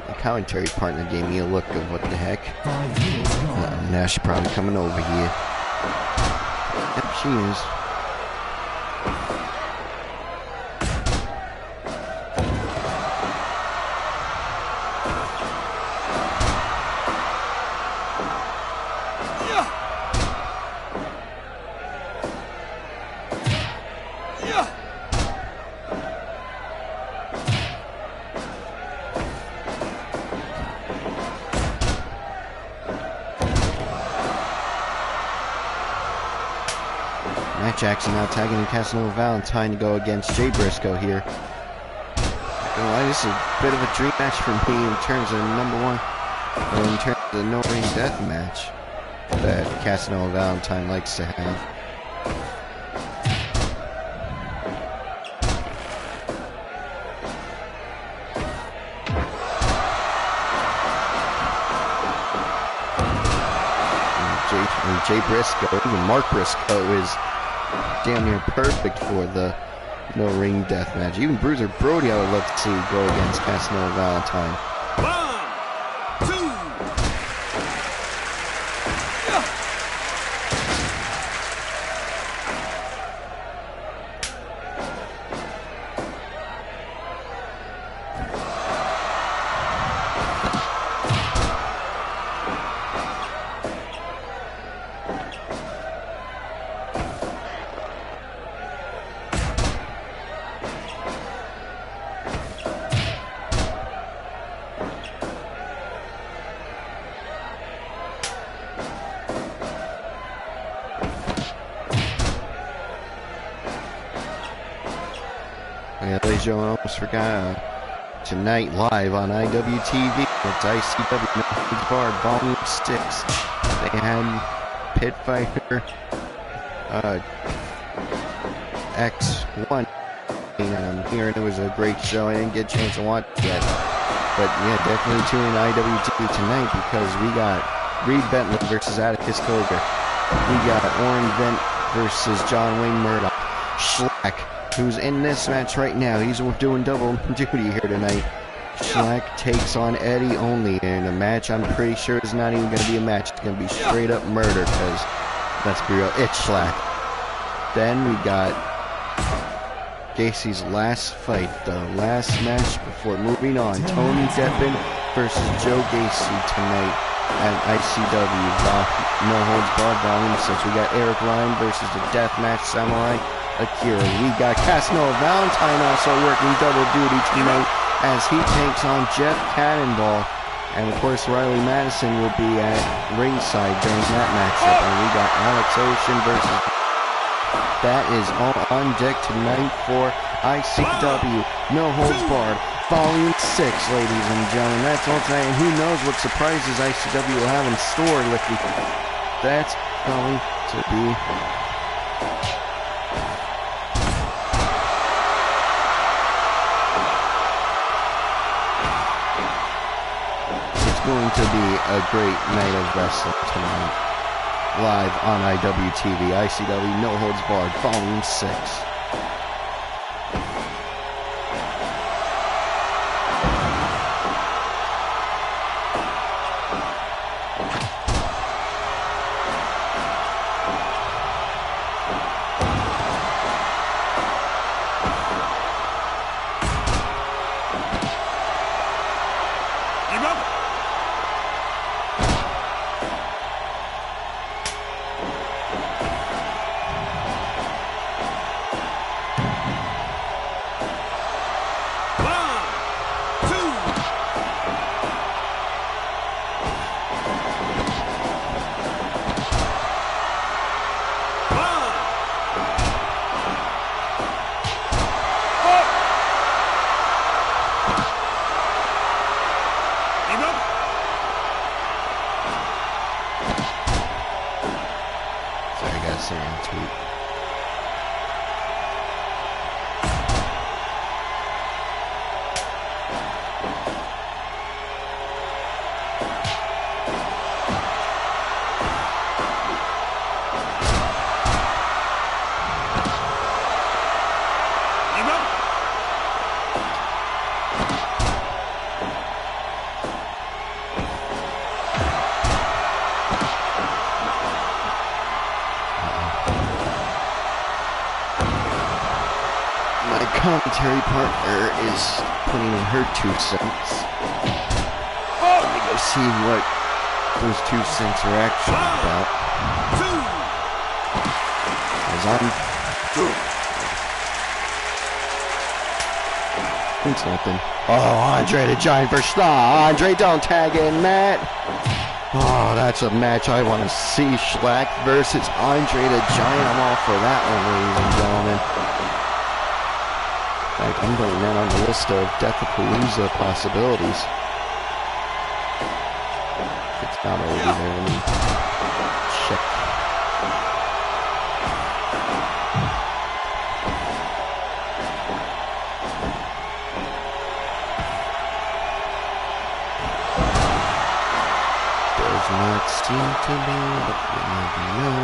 Speaker 1: The commentary partner gave me a look of what the heck. Nash probably coming over here. Yep, she is. Matt Jackson now tagging Casanova Valentine to go against Jay Briscoe here. This is a bit of a dream match for me in terms of in terms of the no-ring death match that Casanova Valentine likes to have. Jay Briscoe, even Mark Briscoe, is damn near perfect for the no-ring death match. Even Bruiser Brody I would love to see go against Casanova Valentine.
Speaker 3: 1, 2.
Speaker 1: Yeah, ladies and gentlemen, I almost forgot. Tonight, live on IWTV, it's ICW North Bar Volume 6. They had Pit Fighter X1. And I'm hearing it was a great show. I didn't get a chance to watch it yet. But yeah, definitely tune in IWTV tonight because we got Reed Bentley versus Atticus Cogar. We got Orin Vent versus John Wayne Murdoch. Schlack, who's in this match right now. He's doing double duty here tonight. Schlack takes on Eddie Only in a match I'm pretty sure is not even going to be a match. It's going to be straight up murder because, let's be real, it's Schlack. Then we got Gacy's last fight, the last match before moving on. Tony Deppen versus Joe Gacy tonight at ICW. No Holds Barred Volume 6. We got Eric Ryan versus the Deathmatch Samurai Akira. We got Casanova Valentine also working double duty tonight as he takes on Jeff Cannonball. And of course Riley Madison will be at ringside during that matchup. And we got Alex Ocean versus... That is all on deck tonight for ICW No Holds Barred Volume 6, ladies and gentlemen. That's all tonight, and who knows what surprises ICW will have in store with you. That's going to be... It's going to be a great night of wrestling tonight. Live on IWTV, ICW No Holds Barred Volume 6. Jackson on tweet. Commentary partner is putting in her 2 cents. Let me go see what those 2 cents are actually about. It's nothing. Oh, Andre the Giant versus Andre, don't tag in, Matt. Oh, that's a match I want to see. Schlack versus Andre the Giant. I'm all for that one, ladies and gentlemen. I'm putting that on the list of Deathapalooza possibilities. If it's not already there, let me check. Does not seem to be, but we never know.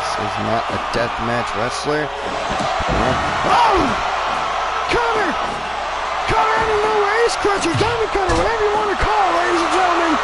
Speaker 1: Is not a deathmatch wrestler. Oh! Cutter! Cutter out of nowhere, ace crusher, diamond cutter, whatever you want to call it, ladies and gentlemen.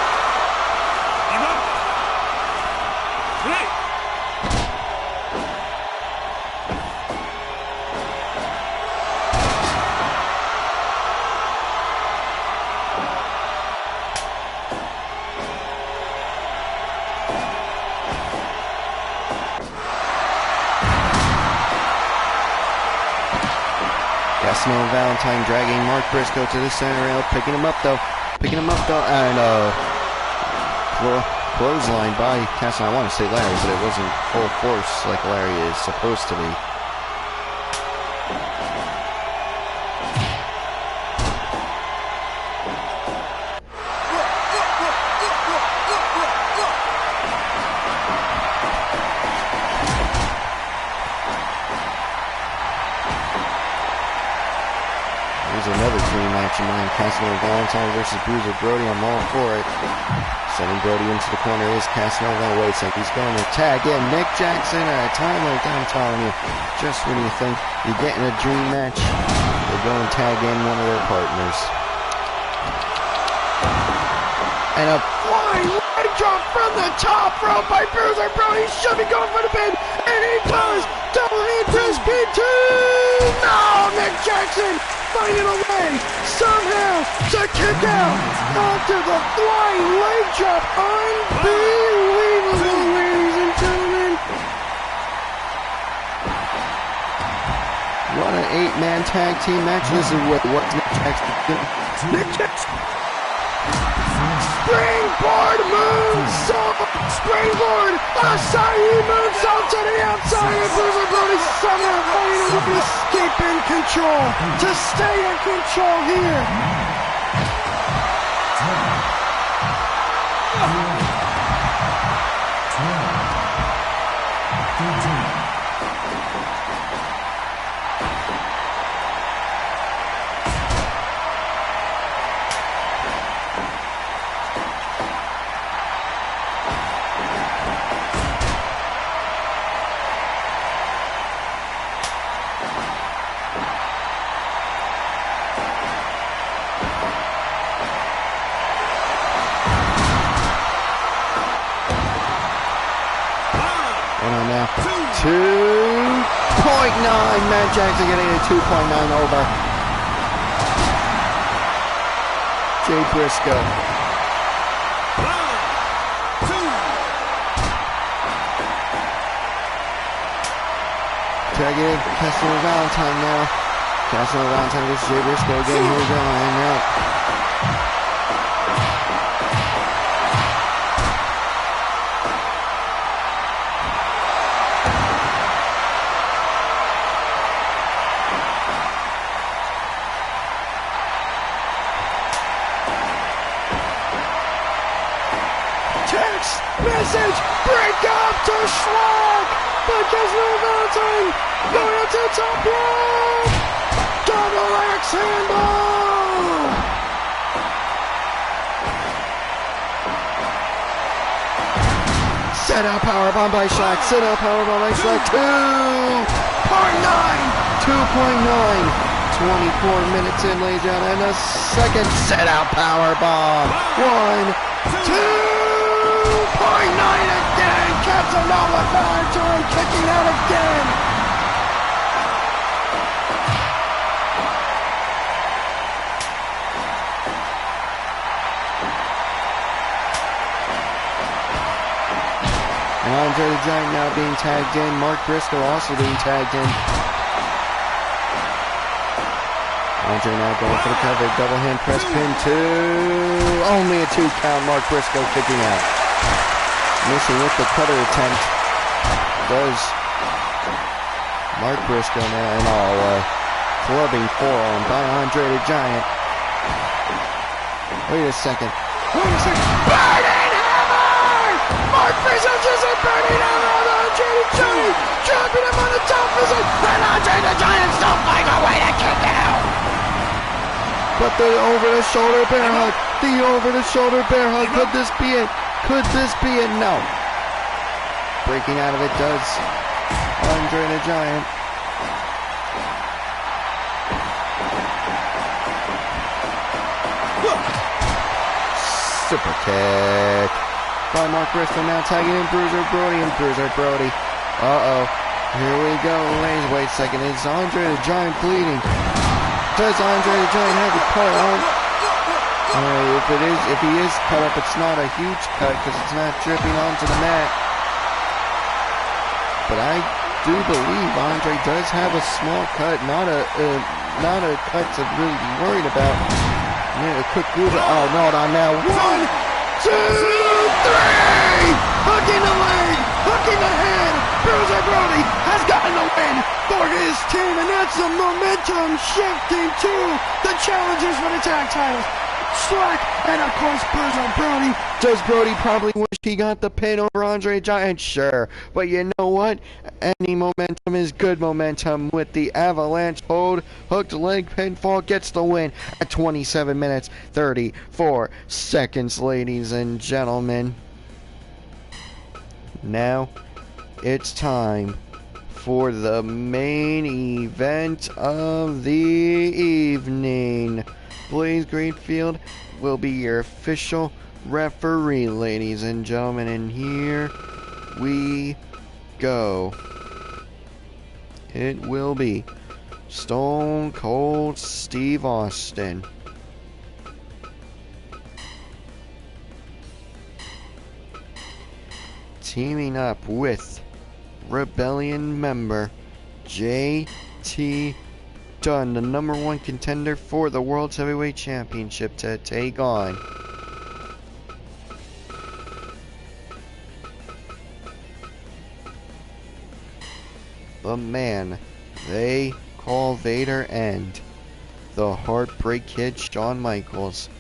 Speaker 1: Snow Valentine dragging Mark Briscoe to the center rail, picking him up though, and clothesline by Castle. I want to say Larry, but it wasn't full force like Larry is supposed to be. Another dream match of mine, Casanova Valentine versus Bruiser Brody. I'm all for it. Sending Brody into the corner is Casanova. Waits like he's going to tag in Nick Jackson at a time like I'm telling you. Just when you think you're getting a dream match, they go and tag in one of their partners. And a flying leg drop from the top rope by Bruiser Brody. Should be going for the pin, and he does. Double hand press P2. No, Nick Jackson finding a way somehow to kick out onto the flying leg drop. Unbelievable, ladies and gentlemen. What an 8-man tag team match. This is what Nick Jackson did. Nick Jackson. Springboard moonsault. Springboard. Acai moonsault to the outside. And Bruiser Brody somehow finding a way to escape in control. To stay in control here.
Speaker 2: 13.
Speaker 1: Now 2.9. Matt Jackson getting a 2.9 over Jay Briscoe. Tag in Casanova Valentine now. Casanova Valentine versus Jay Briscoe again. Here we go. And now message, break up to Schlock, but there's no mountain, going up to the top rope, double axe handle! Set out powerbomb by Schlock, set out powerbomb by Schlock, 2.9, 24 minutes in, ladies and gentlemen, and a second set out powerbomb, 1, 2.9 again, Casanova Valentine kicking out again. And Andre the Giant now being tagged in. Mark Briscoe also being tagged in. Andre now going for the cover. Double hand press pin 2. Only a 2 count. Mark Briscoe kicking out. Missing with the cutter attempt. Does Mark Briscoe now and all clubbing forearm by Andre the Giant. Wait a second. Burning hammer! Mark Briscoe just a burning hammer on Andre the Giant, dropping him on the top position, and Andre the Giant still finding a way to kick out. But the over-the-shoulder bear hug, could this be it? Could this be it? No. Breaking out of it does Andre the Giant. Super kick by Mark Briscoe, now tagging in Bruiser Brody, and Bruiser Brody. Uh-oh. Here we go. Wait a second. Is Andre the Giant bleeding? Does Andre the Giant have a cut on? If he is cut up, it's not a huge cut because it's not dripping onto the mat. But I do believe Andre does have a small cut, not a cut to really be worried about. Yeah, a quick move. Oh, no, not now. 1, 2, 3! Hooking the leg, hooking the head. Bruiser Brody has gotten the win for his team, and that's the momentum shifting to the challengers for the tag titles. Schlock and of course Bruiser Brody. Does Brody probably wish he got the pin over Andre the Giant? Sure, but you know what? Any momentum is good momentum. With the avalanche hold, hooked leg pinfall gets the win at 27 minutes 34 seconds, ladies and gentlemen. Now it's time for the main event of the evening. Blaze Greenfield will be your official referee, ladies and gentlemen, and here we go. It will be Stone Cold Steve Austin teaming up with Rebellion member JT Dunn, the #1 contender for the World Heavyweight Championship, to take on the man they call Vader and the Heartbreak Kid, Shawn Michaels.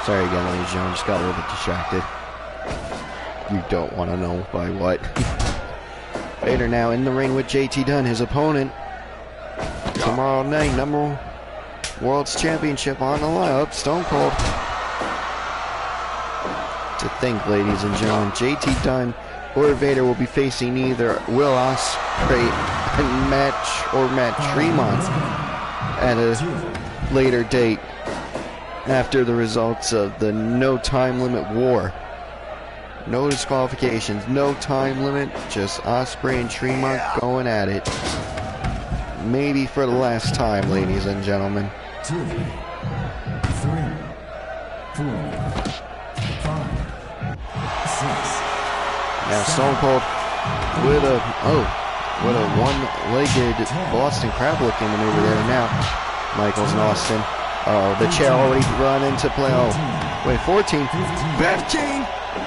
Speaker 1: Sorry again, ladies and gentlemen, just got a little bit distracted. You don't want to know by what. Vader now in the ring with JT Dunn, his opponent. Tomorrow night, number World's Championship on the line. Up, Stone Cold. To think, ladies and gentlemen, JT Dunn or Vader will be facing either Will Ospreay and Matt Tremont at a later date after the results of the no time limit war. No disqualifications, no time limit, just Ospreay and Tremont going at it. Maybe for the last time, ladies and gentlemen.
Speaker 2: 2, 3, 4, 5, 6.
Speaker 1: Now Stone Cold with a one-legged Boston Crab looking maneuver there. Now Michaels and Austin. Oh, the chair already run into play. Oh, wait, 14, 15,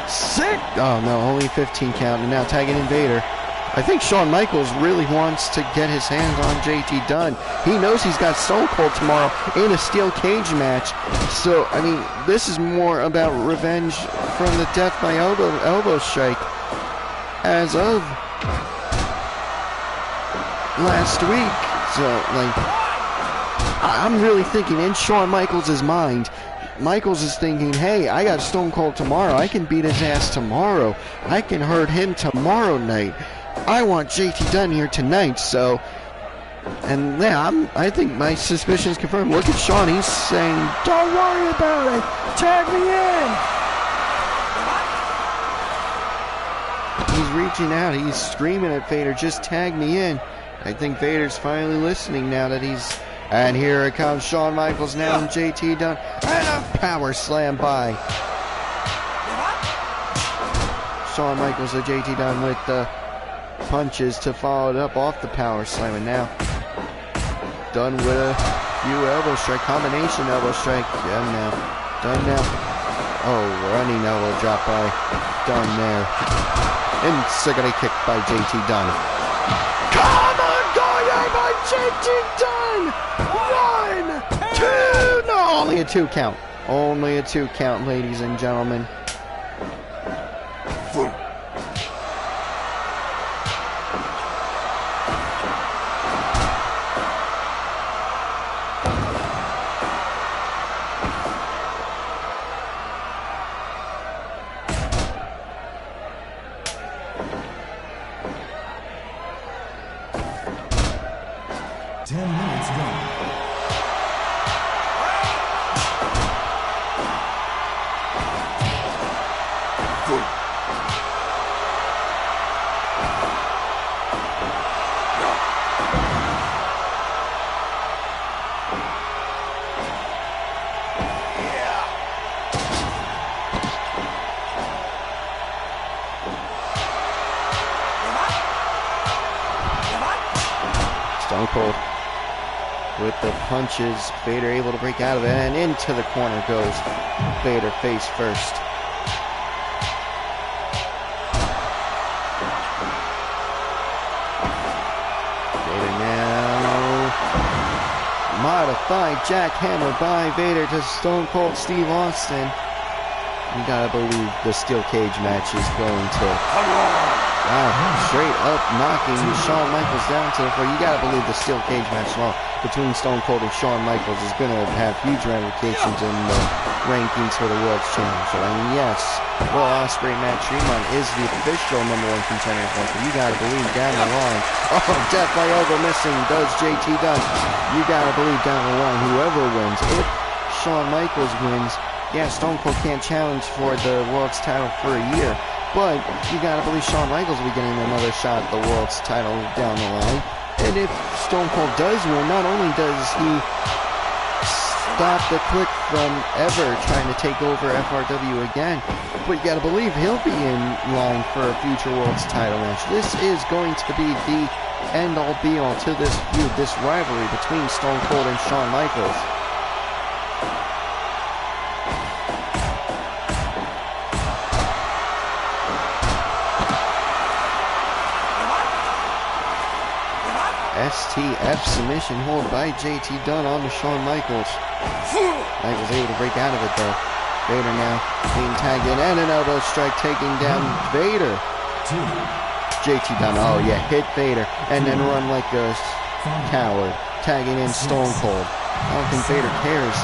Speaker 1: 6. Oh no, only 15 count. And now tagging in Vader. I think Shawn Michaels really wants to get his hands on JT Dunn. He knows he's got Stone Cold tomorrow in a steel cage match. So, I mean, this is more about revenge from the death by elbow strike. As of last week. So, like, I'm really thinking in Shawn Michaels' mind, Michaels is thinking, hey, I got Stone Cold tomorrow. I can beat his ass tomorrow. I can hurt him tomorrow night. I want JT Dunn here tonight, so... And yeah, I think my suspicion is confirmed. Look at Shawn. He's saying, don't worry about it. Tag me in. He's reaching out. He's screaming at Vader, just tag me in. I think Vader's finally listening now that he's... And here it comes, Shawn Michaels now and JT Dunn. And a power slam by Shawn Michaels to JT Dunn with the punches to follow it up off the power slam. And now Dunn with a few elbow strike, combination elbow strike. Dunn now. Oh, running elbow drop by Dunn there. And Insecurity kick by JT Dunn. Come on, going by JT Dunn! 1, 2, no, only a 2 count. Only a 2 count, ladies and gentlemen. Stone Cold with the punches. Vader able to break out of it, and into the corner goes Vader face first. Vader now modified jackhammer by Vader to Stone Cold Steve Austin. You gotta believe the steel cage match is going to straight up knocking Shawn Michaels down to the floor. You gotta believe the steel cage match between Stone Cold and Shawn Michaels is gonna have huge ramifications in the rankings for the World's Championship. I mean, yes, Will Ospreay and Matt Tremont is the official #1 contender, but you gotta believe down the line. Oh, death by elbow missing does JT Dunn. You gotta believe down the line, whoever wins, if Shawn Michaels wins, yeah, Stone Cold can't challenge for the World's title for a year. But you gotta believe Shawn Michaels will be getting another shot at the World's title down the line. And if Stone Cold does win, not only does he stop the Clique from ever trying to take over FRW again, but you gotta believe he'll be in line for a future World's title match. This is going to be the end-all be-all to this feud, this rivalry between Stone Cold and Shawn Michaels. STF submission hold by JT Dunn on to Shawn Michaels. Michaels able to break out of it though. Vader now being tagged in, and an elbow strike taking down Vader.
Speaker 2: 2,
Speaker 1: JT Dunn, oh yeah, hit Vader, and then run like a coward, tagging in Stone Cold. I don't think Vader cares.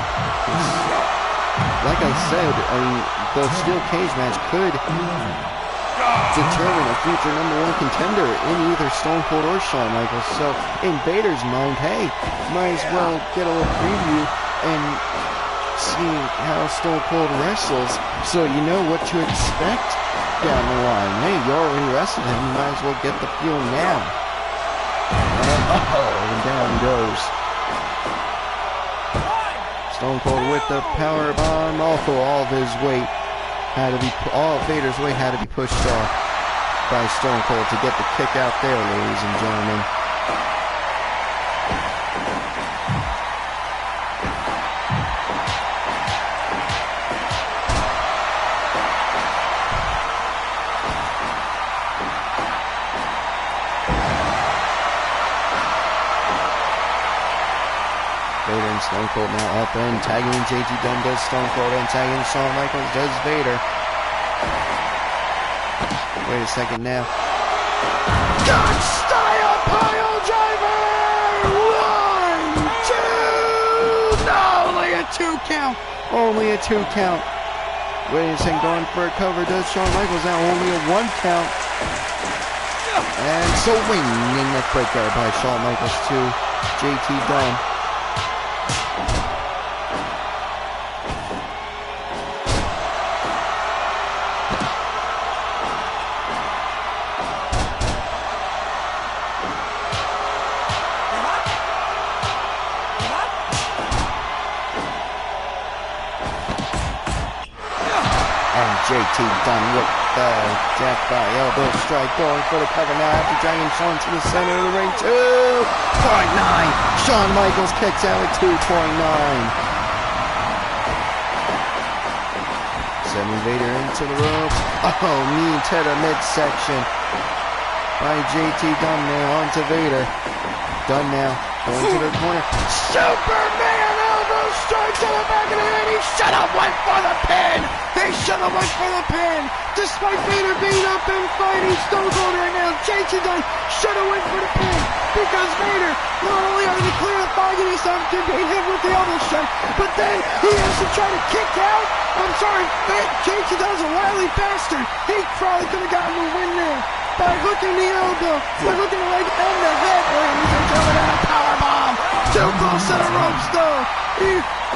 Speaker 1: Like I said, I mean, the steel cage match could determine a future #1 contender in either Stone Cold or Shawn Michaels. So in Vader's mind, hey, might as well get a little preview and see how Stone Cold wrestles, so you know what to expect down the line. Hey, you already wrestled him, you might as well get the feel now. And down he goes. Stone Cold with the power bomb. Also, all of his weight had to be, all of Vader's weight had to be pushed off by Stone Cold to get the kick out there, ladies and gentlemen. Vader and Stone Cold now up and tagging JT Dunn does Stone Cold and tagging Shawn Michaels does Vader. Wait a second now. Dutch style pile driver! 1, 2, no, only a 2 count. Only a 2 count. Wait a second, going for a cover does Shawn Michaels now, only a 1 count. And so winning the breaker by Shawn Michaels to JT Dunn. JT Dunn with the death by elbow strike, going for the cover now after dragging Shawn to the center of the ring. 2.9. Shawn Michaels kicks out at 2.9. Sending Vader into the ropes. Oh, knee to the midsection by JT Dunn now onto Vader. Dunn now going to the corner. Superman elbow strike to the back of the head. He should have went for the pin. He should have went for the pin. Despite Vader being up and fighting Stone Cold right now, JT Dunn should have went for the pin. Because Vader, not only are they clear of fogging himself to be hit with the elbow strike, but then he has to try to kick out. I'm sorry, JT Dunn's a wily bastard. He probably could have gotten the win there by hooking the elbow, by hooking the leg and the head. Ladies and gentlemen, and a powerbomb. Too close to the ropes though.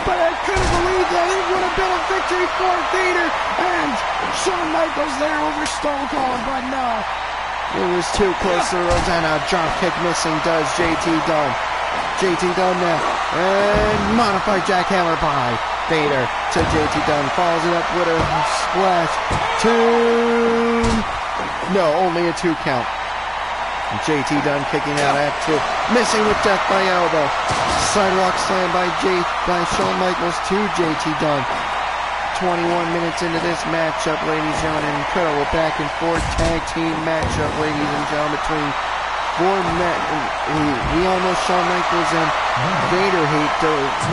Speaker 1: But I couldn't believe that it would have been a victory for Vader and Shawn Michaels there over Stone Cold, but no. It was too close to the ropes, and a drop kick missing does JT Dunn. JT Dunn now, and modified jackhammer by Vader to JT Dunn. Follows it up with a splash. 2. No, only a 2 count. JT Dunn kicking out at 2. Missing with death by elbow. Sidewalk slam by Shawn Michaels to JT Dunn. 21 minutes into this matchup, ladies and gentlemen. Incredible back and forth tag team matchup, ladies and gentlemen, between 4 men. We all know Shawn Michaels and Vader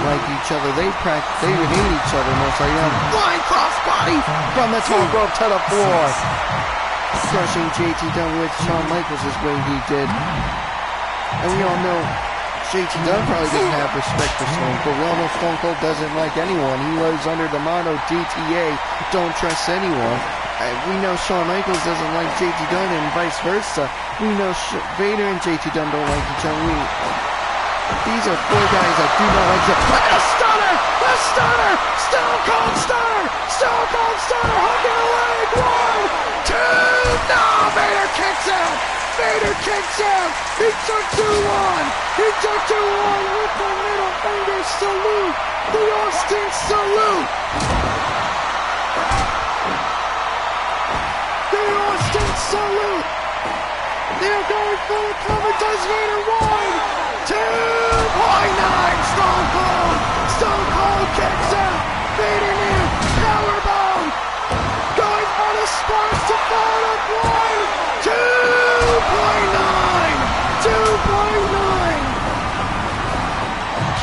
Speaker 1: like each other. They hate each other most likely. Flying crossbody from the top rope to the floor. Crushing JT Dunn with Shawn Michaels is way he did. And we all know JT Dunn probably doesn't have respect for Stone Cold. We all know Stone Cold doesn't like anyone. He lives under the motto DTA, don't trust anyone. We know Shawn Michaels doesn't like JT Dunn and vice versa. We know Vader and JT Dunn don't like each other. These are 4 guys that do not like each other. A stunner! A stunner! Stone Cold stunner! Stone Cold stunner! Hooking the leg! 1, 2! No! Vader kicks out! Vader kicks out! He took 2-1! He took 2-1 with the middle finger salute! The Austin salute! The Austin salute! They're going for the cover. Does Vader 1, 2.9! Stone Cold! Stone Cold kicks out! Vader now! Powerbomb! Going for the sparks to follow up 1, 2.9! 2.9!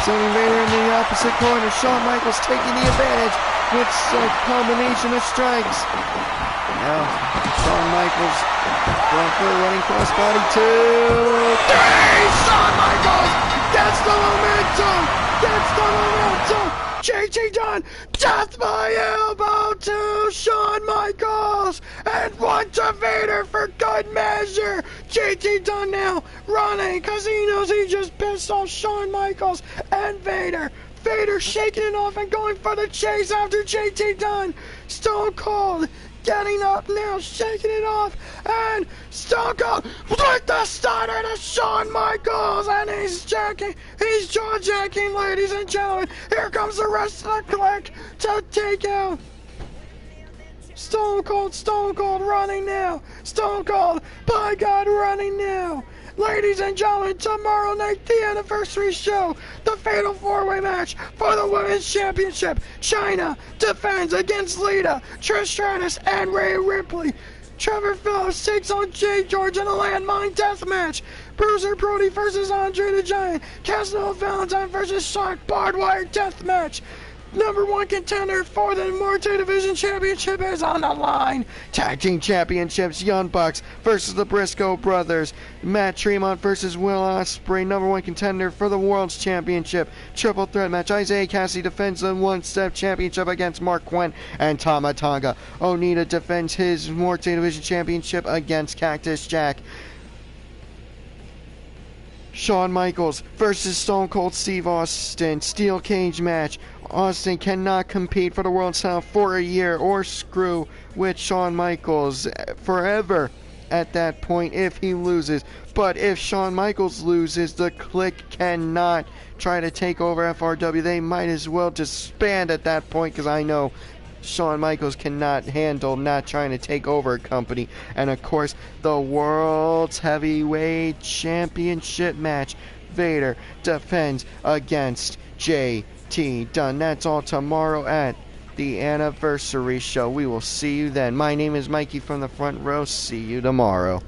Speaker 1: Sending Vader in the opposite corner. Shawn Michaels taking the advantage. with a combination of strikes. Now, Shawn Michaels going for a running crossbody 2, 3. Shawn Michaels gets the momentum. JT Dunn, death by elbow to Shawn Michaels, and 1 to Vader for good measure. JT Dunn now running because he knows he just pissed off Shawn Michaels and Vader. Vader shaking it off and going for the chase after JT Dunn. Stone Cold getting up now, shaking it off, and Stone Cold with the stunner to Shawn Michaels, and he's jaw-jacking, ladies and gentlemen. Here comes the rest of the clique to take out Stone Cold running now. Stone Cold, by God, running now. Ladies and gentlemen, tomorrow night, the anniversary show, the Fatal 4-Way match for the Women's Championship. Chyna defends against Lita, Trish Stratus, and Rhea Ripley. Trevor Phillips takes on Jay George in a landmine death match. Bruiser Brody versus Andre the Giant. Casanova Valentine versus Shark barbed wire death match. Number 1 contender for the Morte Division Championship is on the line. Tag Team Championships, Young Bucks versus the Briscoe Brothers. Matt Tremont versus Will Ospreay. Number 1 contender for the World's Championship. Triple threat match. Isaiah Cassidy defends the One-Step Championship against Mark Quinn and Tama Tonga. Onita defends his Morte Division Championship against Cactus Jack. Shawn Michaels versus Stone Cold Steve Austin. Steel cage match. Austin cannot compete for the world title for a year or screw with Shawn Michaels forever at that point if he loses. But if Shawn Michaels loses, the clique cannot try to take over FRW. They might as well disband at that point, because I know Shawn Michaels cannot handle not trying to take over a company. And of course, the World's Heavyweight Championship match. Vader defends against JT Dunn. That's all tomorrow at the anniversary show. We will see you then. My name is Mikey from the front row. See you tomorrow.